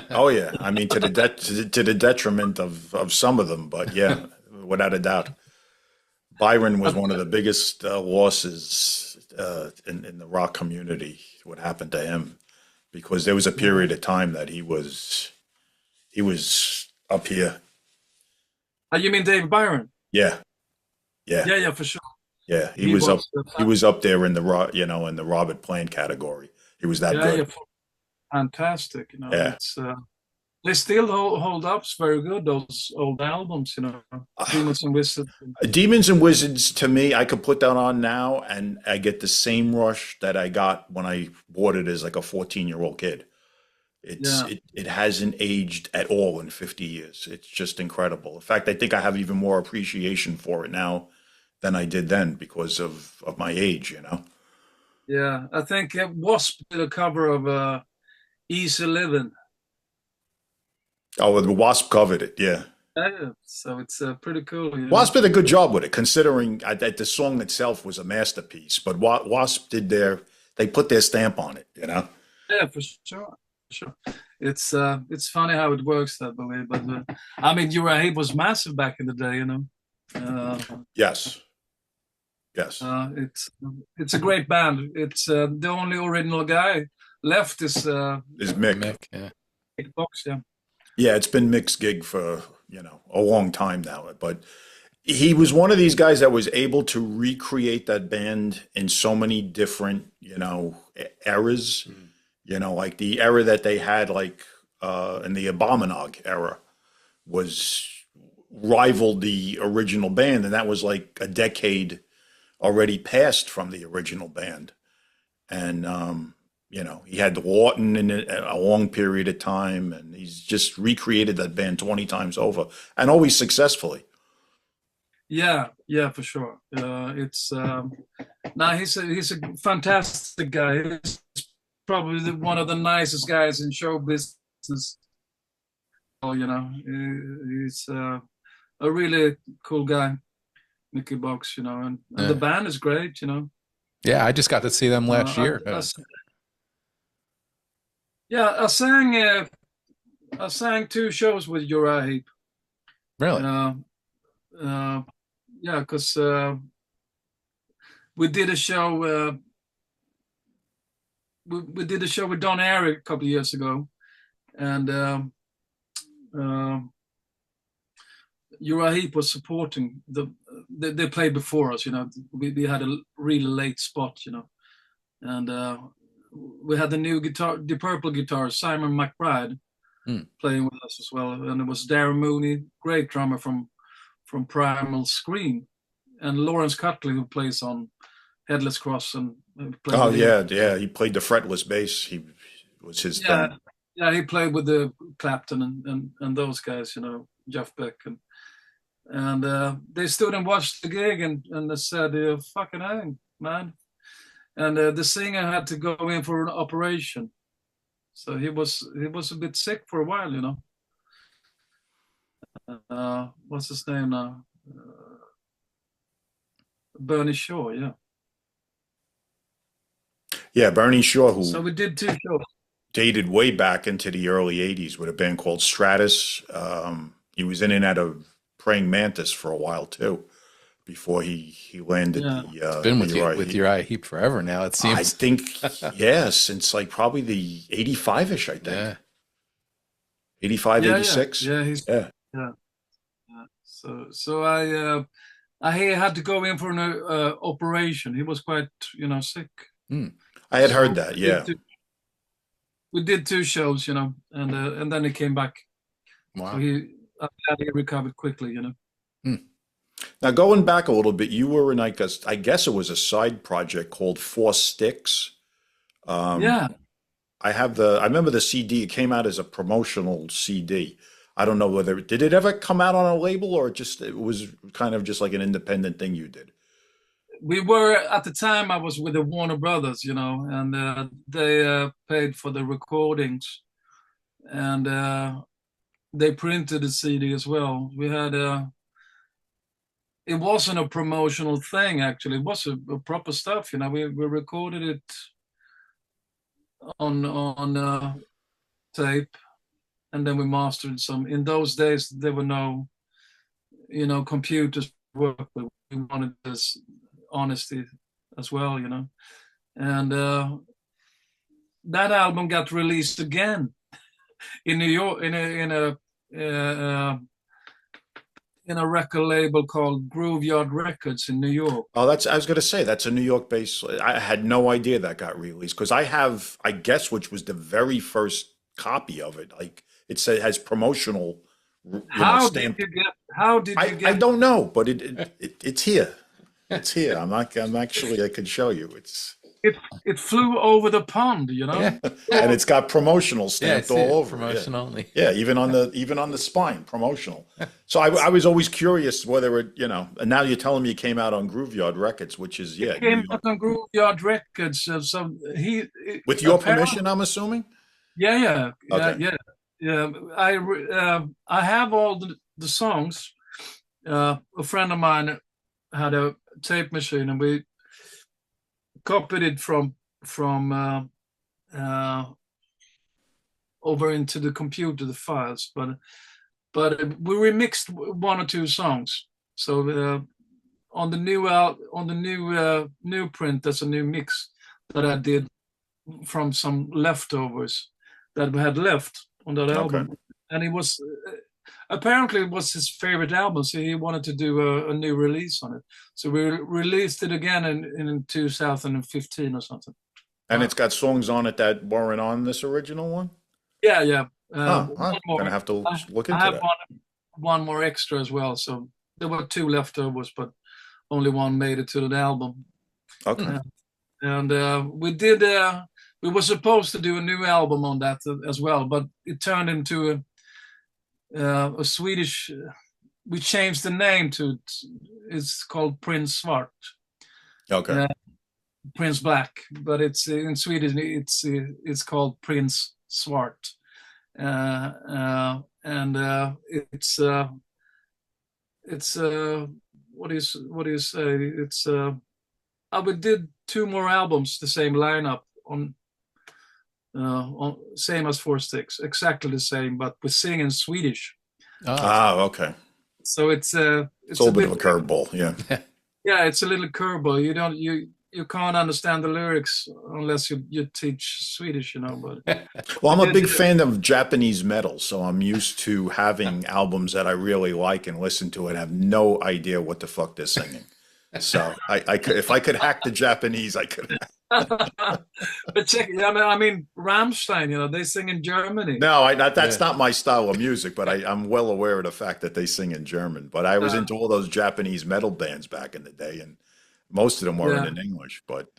oh yeah. I mean, to the detriment of some of them, but yeah, without a doubt. Byron was one of the biggest losses in the rock community. What happened to him? Because there was a period of time that he was up here. You mean David Byron? Yeah, for sure. Yeah, he was up. He was up there in the in the Robert Plant category. He was that good. Yeah, fantastic. Yeah. It's they still hold up very good. Those old albums, Demons and Wizards. Demons and Wizards, to me, I could put that on now, and I get the same rush that I got when I bought it as like a 14-year-old kid. It hasn't aged at all in 50 years. It's just incredible. In fact, I think I have even more appreciation for it now than I did then because of my age, Yeah, I think Wasp did a cover of Easy Living. Oh, the Wasp covered it, yeah. Yeah, so it's pretty cool. Wasp did a good job with it, considering that the song itself was a masterpiece. But Wasp they put their stamp on it, Yeah, for sure. Sure. It's funny how it works that way, but I mean, Uriah Heep was massive back in the day, Yes. It's a great band. It's the only original guy left is Mick. Yeah. Mick Box, yeah. Yeah, it's been Mick's gig for a long time now, but he was one of these guys that was able to recreate that band in so many different eras. Like the era that they had, like in the Abominog era, was rivaled the original band, and that was like a decade already passed from the original band. And he had Lawton in a long period of time, and he's just recreated that band 20 times over, and always successfully. Yeah, for sure. It's he's a fantastic guy. He's probably one of the nicest guys in show business. He's a really cool guy, Mickey Box. And the band is great. Yeah, I just got to see them last year. I sang 2 shows with Uriah Heep. Really? Because we did a show. We did a show with Don Airey a couple of years ago, and Uriah Heep was supporting they played before us. We had a really late spot, and we had the new the Purple guitar, Simon McBride, playing with us as well, and it was Darren Mooney, great drummer from Primal Scream, and Lawrence Cutley, who plays on Headless Cross and he played the fretless bass. He was his thing. Yeah, he played with the Clapton and those guys, Jeff Beck, and they stood and watched the gig and they said, "Fucking hang, man!" And the singer had to go in for an operation, so he was a bit sick for a while, What's his name now? Bernie Shaw, yeah. Yeah, Bernie Shaw, So we did 2 shows. Dated way back into the early 80s with a band called Stratus. He was in and out of Praying Mantis for a while, too, before he landed It's been with Uriah Heep forever now, it seems. I think, since like probably the 85-ish, I think. Yeah. 85, 86. Yeah. So I had to go in for an operation. He was quite, sick. I had heard that, yeah. We did 2 shows, and then he came back. Wow. So he recovered quickly, Now, going back a little bit, you were in, I guess it was a side project called 4 Sticks. Yeah. I remember the CD. It came out as a promotional CD. I don't know did it ever come out on a label, or it was kind of just like an independent thing you did? We were, at the time, I was with the Warner Brothers, and they paid for the recordings, and they printed the CD as well. We had it wasn't a promotional thing, actually. It was a proper stuff, We recorded it on tape, and then we mastered some. In those days, there were no, computers to work with. We wanted this honesty as well, and that album got released again in New York in in a record label called Grandjam Records in New York. Oh, I was going to say, that's a New York based. I had no idea that got released because I have, I guess, which was the very first copy of it. Like it has promotional, How stamp. did you get? How did you get? I don't know, but it's here. It's here. I'm actually, I could show you. It flew over the pond, Yeah. And it's got promotional stamped all over. Promotion only. Yeah, even on the spine, promotional. So I was always curious whether it, and now you're telling me it came out on Grandjam Records, which is It came out on Grandjam Records. So with your permission, I'm assuming. Yeah. Okay. Yeah. I have all the songs. A friend of mine had a tape machine, and we copied it from over into the computer, the files, but we remixed one or two songs. So on the new print, there's a new mix that I did from some leftovers that we had left on that album, and it was apparently it was his favorite album, so he wanted to do a new release on it. So we released it again in 2015 or something. And it's got songs on it that weren't on this original one? Yeah. I'm going to have to look into that. One more extra as well. So there were two leftovers, but only one made it to the album. Okay. And we were supposed to do a new album on that as well, but it turned into a Swedish. We changed the name to it's called Prince Svart. Okay. Prince Black, but it's in Sweden. It's called Prince Svart, and it's what do you say? It's we did two more albums, the same lineup on same as Four Sticks, exactly the same, but we sing in Swedish. Okay. So it's a little bit of a curveball, yeah. Yeah, it's a little curveball. You can't understand the lyrics unless you teach Swedish, But well, I'm a big fan of Japanese metal, so I'm used to having albums that I really like and listen to and have no idea what the fuck they're singing. So if I could hack the Japanese, I could. But check, I mean, Rammstein, they sing in Germany. No, that's not my style of music, but I'm well aware of the fact that they sing in German. But I was into all those Japanese metal bands back in the day, and most of them weren't in English. But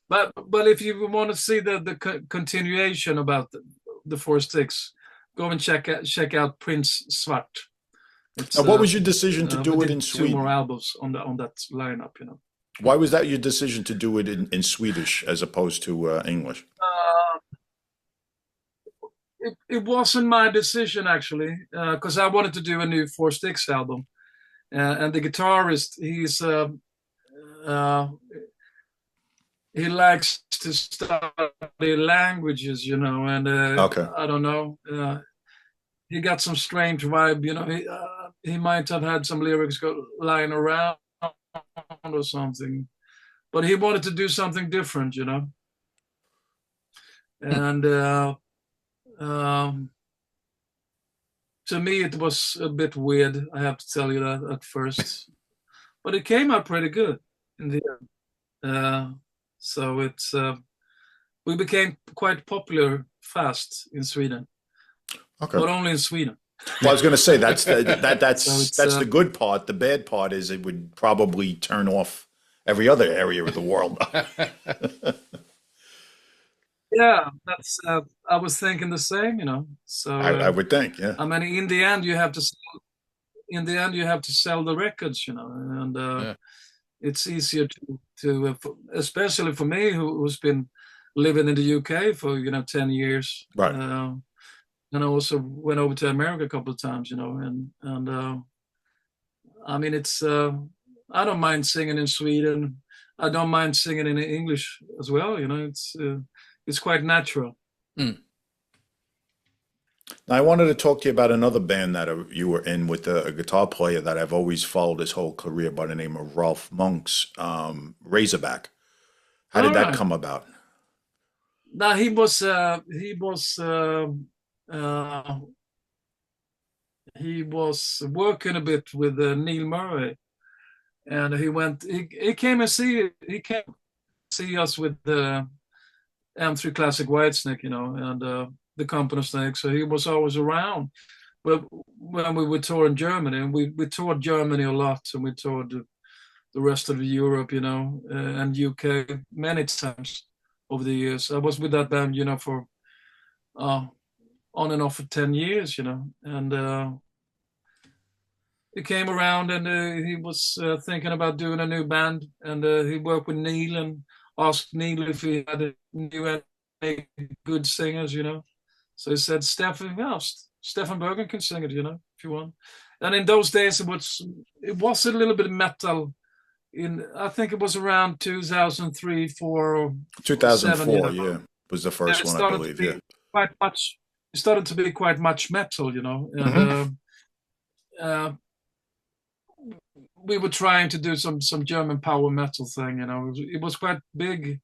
but if you want to see the continuation about the Four Sticks, go and check out Prince Svart. What was your decision to do it in Sweden? Two more albums on that lineup, Why was that your decision to do it in Swedish as opposed to English? It wasn't my decision, actually, because I wanted to do a new Four Sticks album, and the guitarist, he likes to study languages, and I don't know. He got some strange vibe, he might have had some lyrics lying around or something, but he wanted to do something different, and to me it was a bit weird, I have to tell you that at first, but it came out pretty good in the end. So it's we became quite popular fast in Sweden. Okay. But only in Sweden. Well, I was going to say that's the good part. The bad part is it would probably turn off every other area of the world. Yeah, that's. I was thinking the same, So I would think, yeah. I mean, in the end, you have to sell the records, and it's easier to especially for me, who's been living in the UK for 10 years, right. And I also went over to America a couple of times, and I mean, it's I don't mind singing in Sweden. I don't mind singing in English as well. It's quite natural. Mm. Now, I wanted to talk to you about another band that you were in with a guitar player that I've always followed his whole career by the name of Ralph Monk's Razorback. How did that come about? Now he was he was working a bit with Neil Murray, and he came and see us with the M3 Classic Whitesnake, and the Company of Snakes. So he was always around. But when we would tour in Germany, and we toured Germany a lot, and we toured the rest of Europe, and UK many times over the years. I was with that band, for on and off for 10 years, and he came around, and he was thinking about doing a new band, and he worked with Neil and asked Neil if he had any good singers, So he said, Stefan Berggren can sing it, if you want. And in those days, it was a little bit metal. I think it was around 2003, 4, 2004, yeah, was the first one, I believe. Yeah, it started to be quite much metal, and we were trying to do some German power metal thing, It was quite big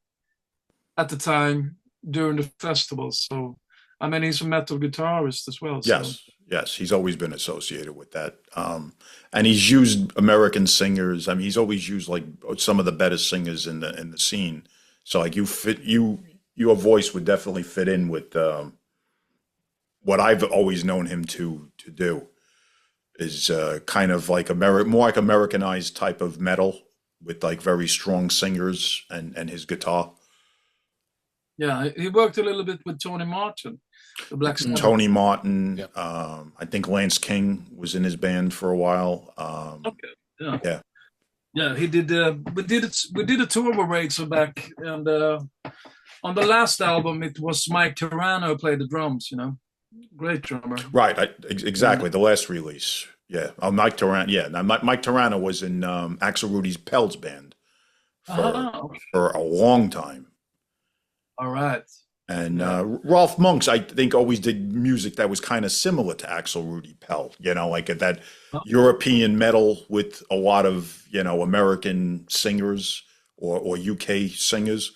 at the time during the festivals. So, I mean, he's a metal guitarist as well. Yes, he's always been associated with that. And he's used American singers. I mean, he's always used like some of the better singers in the scene. So like your voice would definitely fit in with what I've always known him to do. Is kind of like more like Americanized type of metal with like very strong singers and his guitar. Yeah, he worked a little bit with Tony Martin, the Black Sabbath. Tony Martin. Yep. I think Lance King was in his band for a while. Okay. Yeah. He did. We did a tour with Rachel back, and on the last album, it was Mike Terrano who played the drums. Great drummer. Right. Exactly. The last release. Yeah. Mike Terrano. Yeah. Now, Mike Terrano was in Axel Rudy's Peltz band for a long time. All right. And Rolf Monks, I think, always did music that was kind of similar to Axel Rudy Pell, like that European metal with a lot of, American singers or UK singers,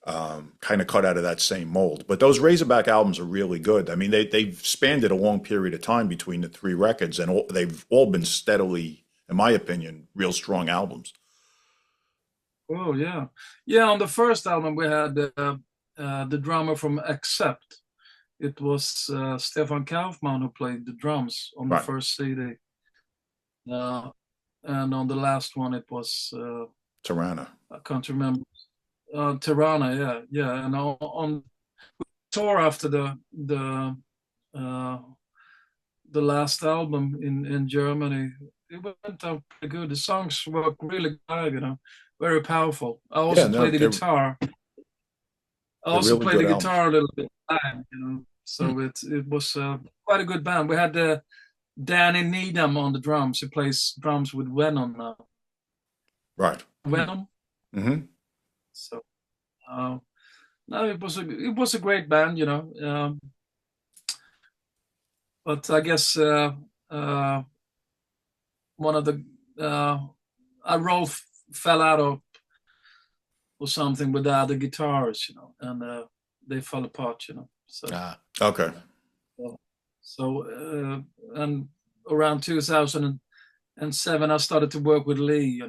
kind of cut out of that same mold. But those Razorback albums are really good. I mean, they've spanned a long period of time between the 3 records, and they've all been steadily, in my opinion, real strong albums. Oh, yeah. Yeah, on the first album, we had the drummer from Accept. It was Stefan Kaufmann who played the drums on the first CD. And on the last one, it was Tirana. I can't remember. Tirana, yeah. And on tour after the last album in Germany, it went out pretty good. The songs were really good, very powerful. I also played the guitar. I also really played the albums. guitar a little bit live, So it was quite a good band. We had Danny Needham on the drums. He plays drums with Venom now. Right. Venom. Mm-hmm. So, no, it was a great band, but I guess one of the Rolf fell out of or something with the other guitars, and they fell apart, So okay. So and around 2007, I started to work with Lee,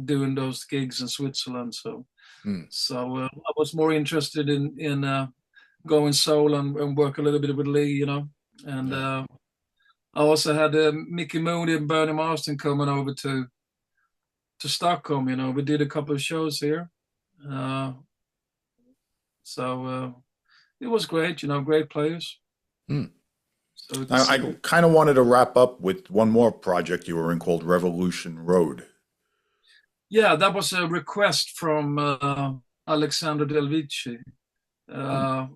doing those gigs in Switzerland. So I was more interested in going solo and work a little bit with Lee, And I also had Mickey Mooney and Bernie Marsden coming over to Stockholm. We did a couple of shows here. So it was great, great players. So I kind of wanted to wrap up with one more project you were in called Revolution Road. Yeah, that was a request from Alexander Del Vici. It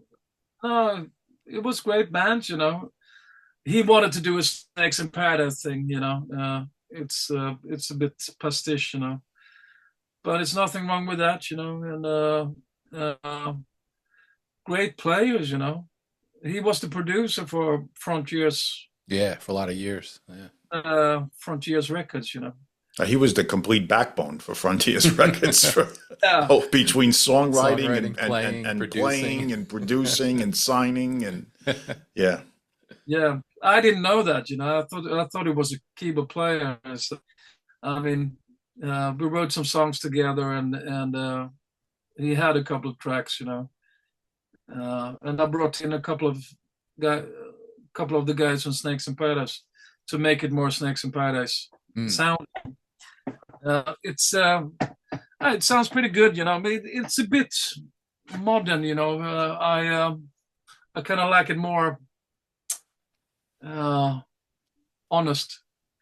was great band, He wanted to do a Snakes in Paradise thing, It's a bit pastiche, But it's nothing wrong with that, And great players, He was the producer for Frontiers. Yeah, for a lot of years. Yeah. Frontiers Records, He was the complete backbone for Frontiers Records, Yeah. between songwriting and producing. playing and producing and signing and yeah. Yeah, I didn't know that. I thought he was a keyboard player. So, I mean, we wrote some songs together, and he had a couple of tracks. And I brought in a couple of the guys from Snakes in Paradise to make it more Snakes in Paradise sound. It sounds pretty good. I mean, it's a bit modern. I kind of like it more honest.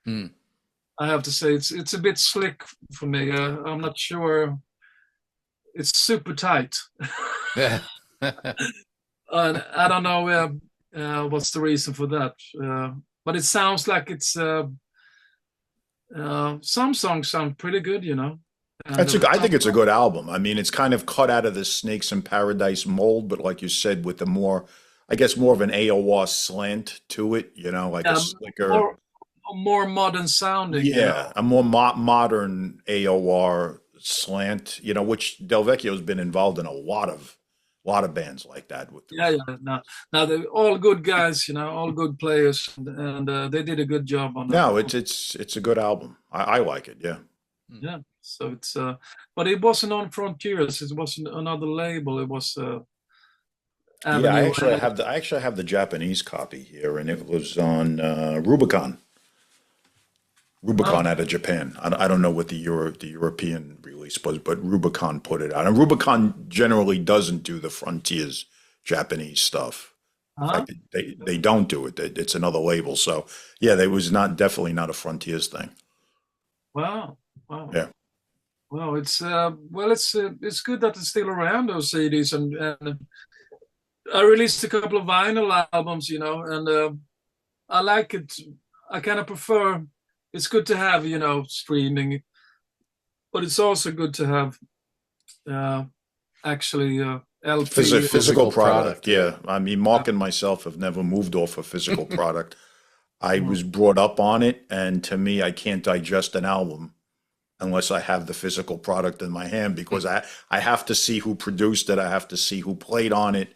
I have to say it's a bit slick for me. I'm not sure. It's super tight. Yeah. I don't know what's the reason for that, but it sounds like it's some songs sound pretty good. I think it's a good album. I mean, it's kind of cut out of the Snakes in Paradise mold, but like you said, with the more of an AOR slant to it, like a slicker, more modern sounding. Yeah, a more modern AOR slant, which Del Vecchio's been involved in a lot of bands like that. Now they're all good guys, all good players, and they did a good job on that. No, it's a good album. I like it. Yeah. Yeah. So it's but it wasn't on Frontiers. It wasn't another label. It was. I actually have the Japanese copy here, and it was on Rubicon. Rubicon out of Japan. I don't know what the European release was, but Rubicon put it out. And Rubicon generally doesn't do the Frontiers Japanese stuff. In fact, they don't do it. It's another label. So yeah, it was definitely not a Frontiers thing. Wow. Yeah. Well, it's good that it's still around, those CDs, and I released a couple of vinyl albums, and I like it. I kind of prefer. It's good to have, streaming, but it's also good to have actually LP. Physical product. Yeah. I mean, Mark and myself have never moved off a physical product. I was brought up on it, and to me, I can't digest an album unless I have the physical product in my hand, because I have to see who produced it. I have to see who played on it.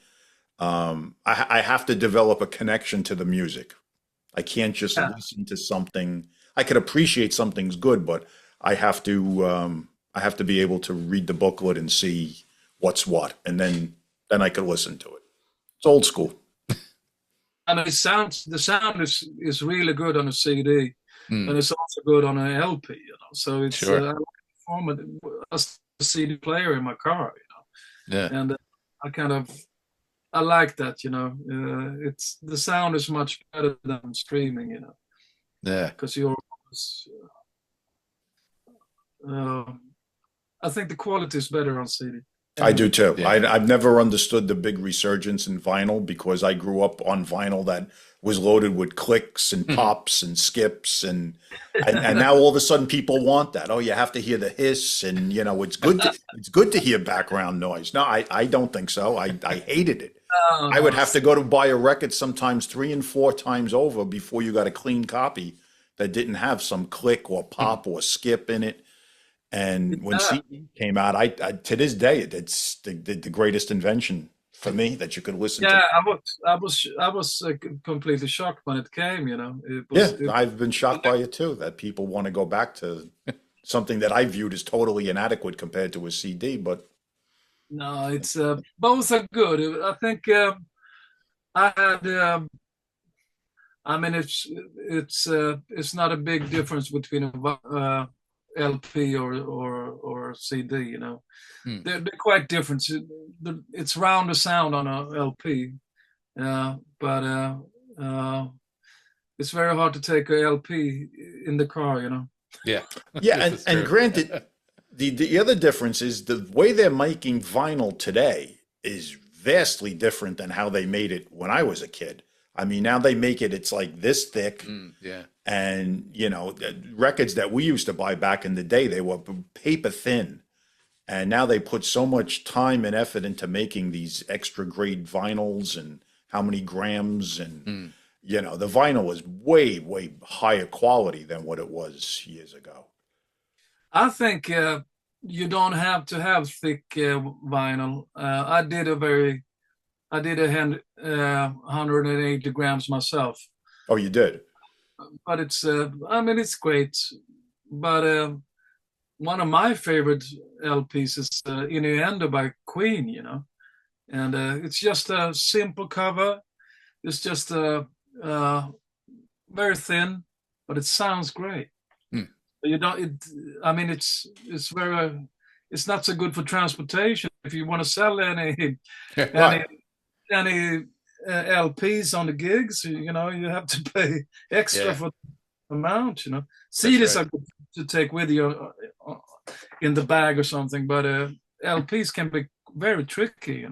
I have to develop a connection to the music. I can't just listen to something. I could appreciate something's good, but I have to be able to read the booklet and see what's what, and then I could listen to it. It's old school. And the sound is really good on a CD, and it's also good on an LP. So it's I like as a CD player in my car. Yeah, and I like that. It's the sound is much better than streaming. Yeah, because you're. I think the quality is better on CD. I do too. Yeah. I've never understood the big resurgence in vinyl, because I grew up on vinyl that was loaded with clicks and pops and skips, and now all of a sudden people want that. Oh, you have to hear the hiss, and it's good to hear background noise. No, I don't think so. I hated it. I would have to go to buy a record sometimes 3 and 4 times over before you got a clean copy that didn't have some click or pop or skip in it. And when CD came out, I to this day, it's the greatest invention for me that you could listen to. Yeah, I was completely shocked when it came. I've been shocked by it too. That people want to go back to something that I viewed as totally inadequate compared to a CD. But no, it's both are good. I think I had. I mean, it's not a big difference between a LP or CD. They're quite different. It's rounder sound on a LP, but it's very hard to take a LP in the car. Yeah, yeah, and granted, the other difference is the way they're making vinyl today is vastly different than how they made it when I was a kid. I mean, now they make it's like this thick. Yeah. And, records that we used to buy back in the day, they were paper thin. And now they put so much time and effort into making these extra grade vinyls and how many grams. And, the vinyl is way, way higher quality than what it was years ago. I think you don't have to have thick vinyl. I did a 180 grams myself. Oh, you did? But it's it's great. But one of my favorite LPs is Innuendo by Queen, and it's just a simple cover. It's just very thin, but it sounds great. You don't. It's very. It's not so good for transportation. If you want to sell any LPs on the gigs, you have to pay extra for the amount. CDs are good to take with you in the bag or something, but LPs can be very tricky.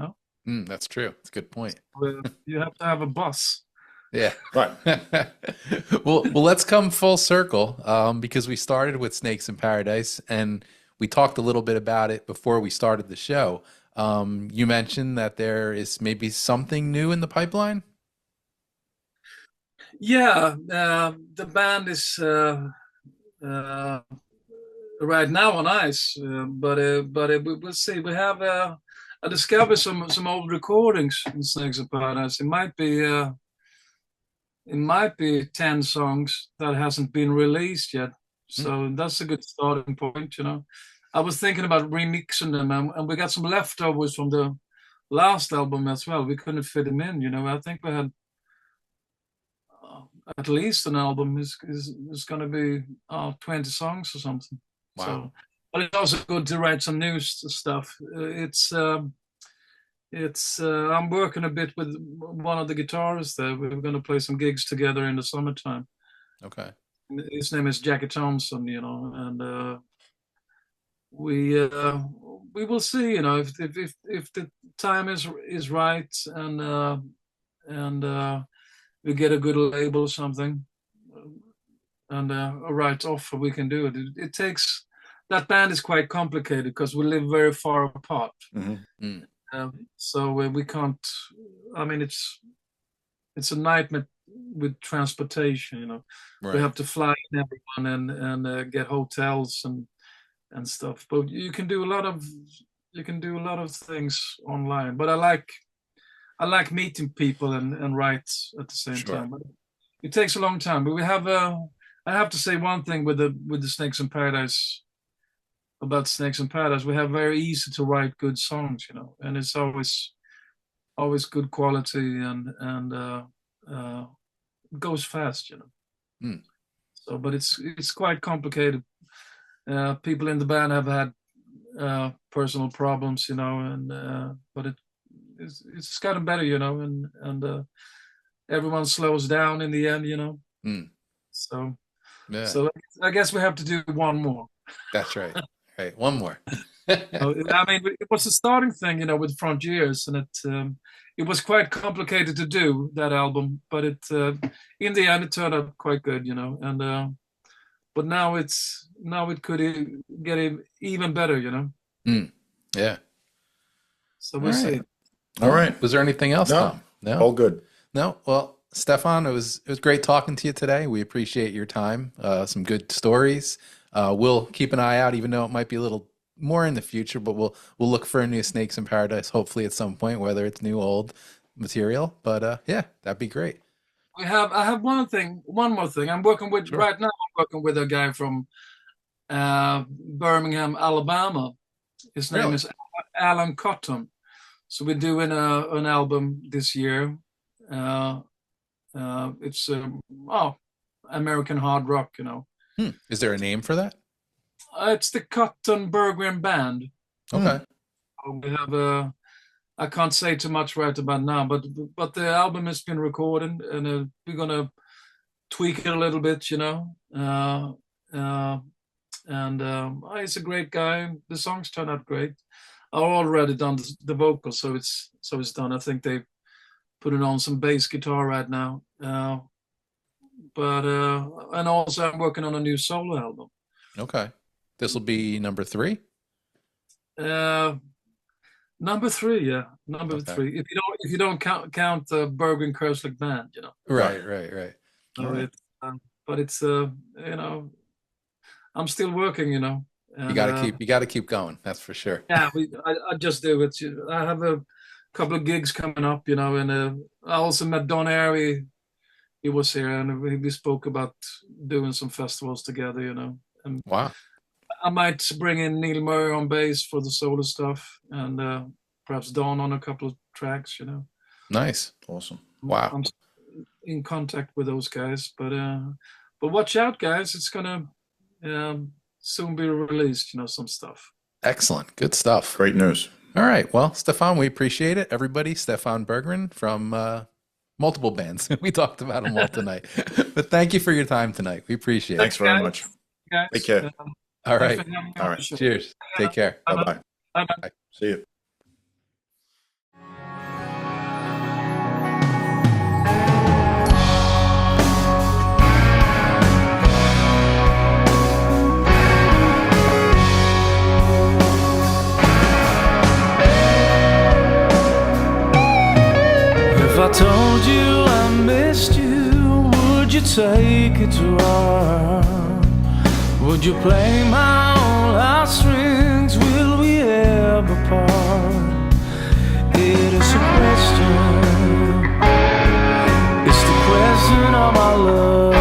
That's true. That's a good point. You have to have a bus. Yeah. Right. well, let's come full circle because we started with Snakes in Paradise, and we talked a little bit about it before we started the show. You mentioned that there is maybe something new in the pipeline. Yeah, the band is right now on ice, but we'll see. We have I discovered some old recordings in Snakes in Paradise. It might be 10 songs that hasn't been released yet. So that's a good starting point, I was thinking about remixing them, and we got some leftovers from the last album as well. We couldn't fit them in, I think we had at least an album is going to be 20 songs or something. Wow. So, but it's also good to write some new stuff. I'm working a bit with one of the guitarists there. We're going to play some gigs together in the summertime. Okay. His name is Jackie Thompson, and we will see, if the time is right, and we get a good label or something, and a right offer, we can do it. It takes, that band is quite complicated because we live very far apart. Mm-hmm. So we can't. It's a nightmare with transportation. Right. We have to fly in everyone and get hotels and stuff. But you can do a lot of things online. But I like meeting people and write at the same time. But it takes a long time. But we have I have to say one thing with the Snakes in Paradise. About Snakes in Paradise, we have very easy to write good songs, and it's always good quality and it goes fast, So, but it's quite complicated. People in the band have had personal problems, and but it's gotten better, and everyone slows down in the end, So, so I guess we have to do one more. That's right. Right, one more. It was a starting thing, with Frontiers, and it was quite complicated to do that album, but in the end it turned out quite good, and but now it could get even better, Yeah. So we'll see. All right. Was there anything else, Tom? No, all good. No. Well, Stefan, it was great talking to you today. We appreciate your time. Some good stories. We'll keep an eye out, even though it might be a little more in the future, but we'll look for a new Snakes in Paradise, hopefully at some point, whether it's new, old material. But yeah, that'd be great. I have one more thing. I'm working with right now. I'm working with a guy from Birmingham, Alabama. His name is Alan Cotton. So we're doing an album this year. It's American hard rock, Is there a name for that? It's the Cotton Berggren Band. Okay. We have I can't say too much right about now, but the album has been recorded, and we're gonna tweak it a little bit, he's a great guy. The songs turn out great. I've already done the vocals, so it's done. I think they put it on some bass guitar right now. But and also I'm working on a new solo album. Okay. This will be number 3? Number 3, yeah. Number 3. If you don't count the Berggren Kerslake Band, Right. But it's I'm still working, And, you got to keep going. That's for sure. Yeah, I just do it. I have a couple of gigs coming up, and I also met Don Airey. He was here, and we spoke about doing some festivals together, And Wow. I might bring in Neil Murray on bass for the solo stuff, and perhaps Don on a couple of tracks, Nice. Awesome. Wow. I'm in contact with those guys, but watch out, guys. It's gonna soon be released, some stuff. Excellent. Good stuff. Great news. All right. Well, Stefan, we appreciate it. Everybody, Stefan Berggren from multiple bands. We talked about them all tonight. But thank you for your time tonight. We appreciate it. Thanks very much. Guys. Take care. All right. All right. Cheers. Take care. Bye-bye. Bye-bye. See you. If I told you I missed you, would you take it to heart? Would you play my old heartstrings? Will we ever part? It is a question. It's the question of our love.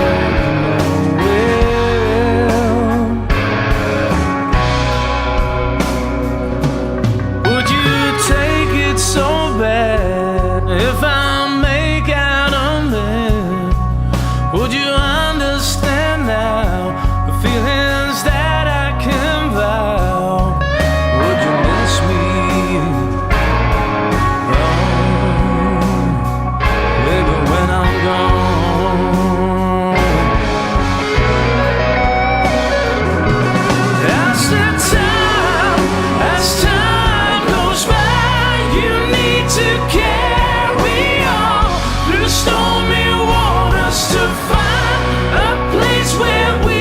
Would you take it so bad if I make out a man? Would you understand now the feelings that I can vow? Would you miss me? Oh, baby, when I'm gone. As time goes by, you need to carry on through stormy waters to find a place where we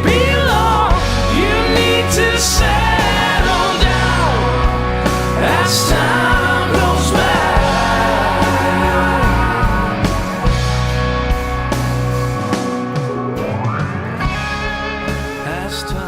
belong. You need to settle down as time goes by. As time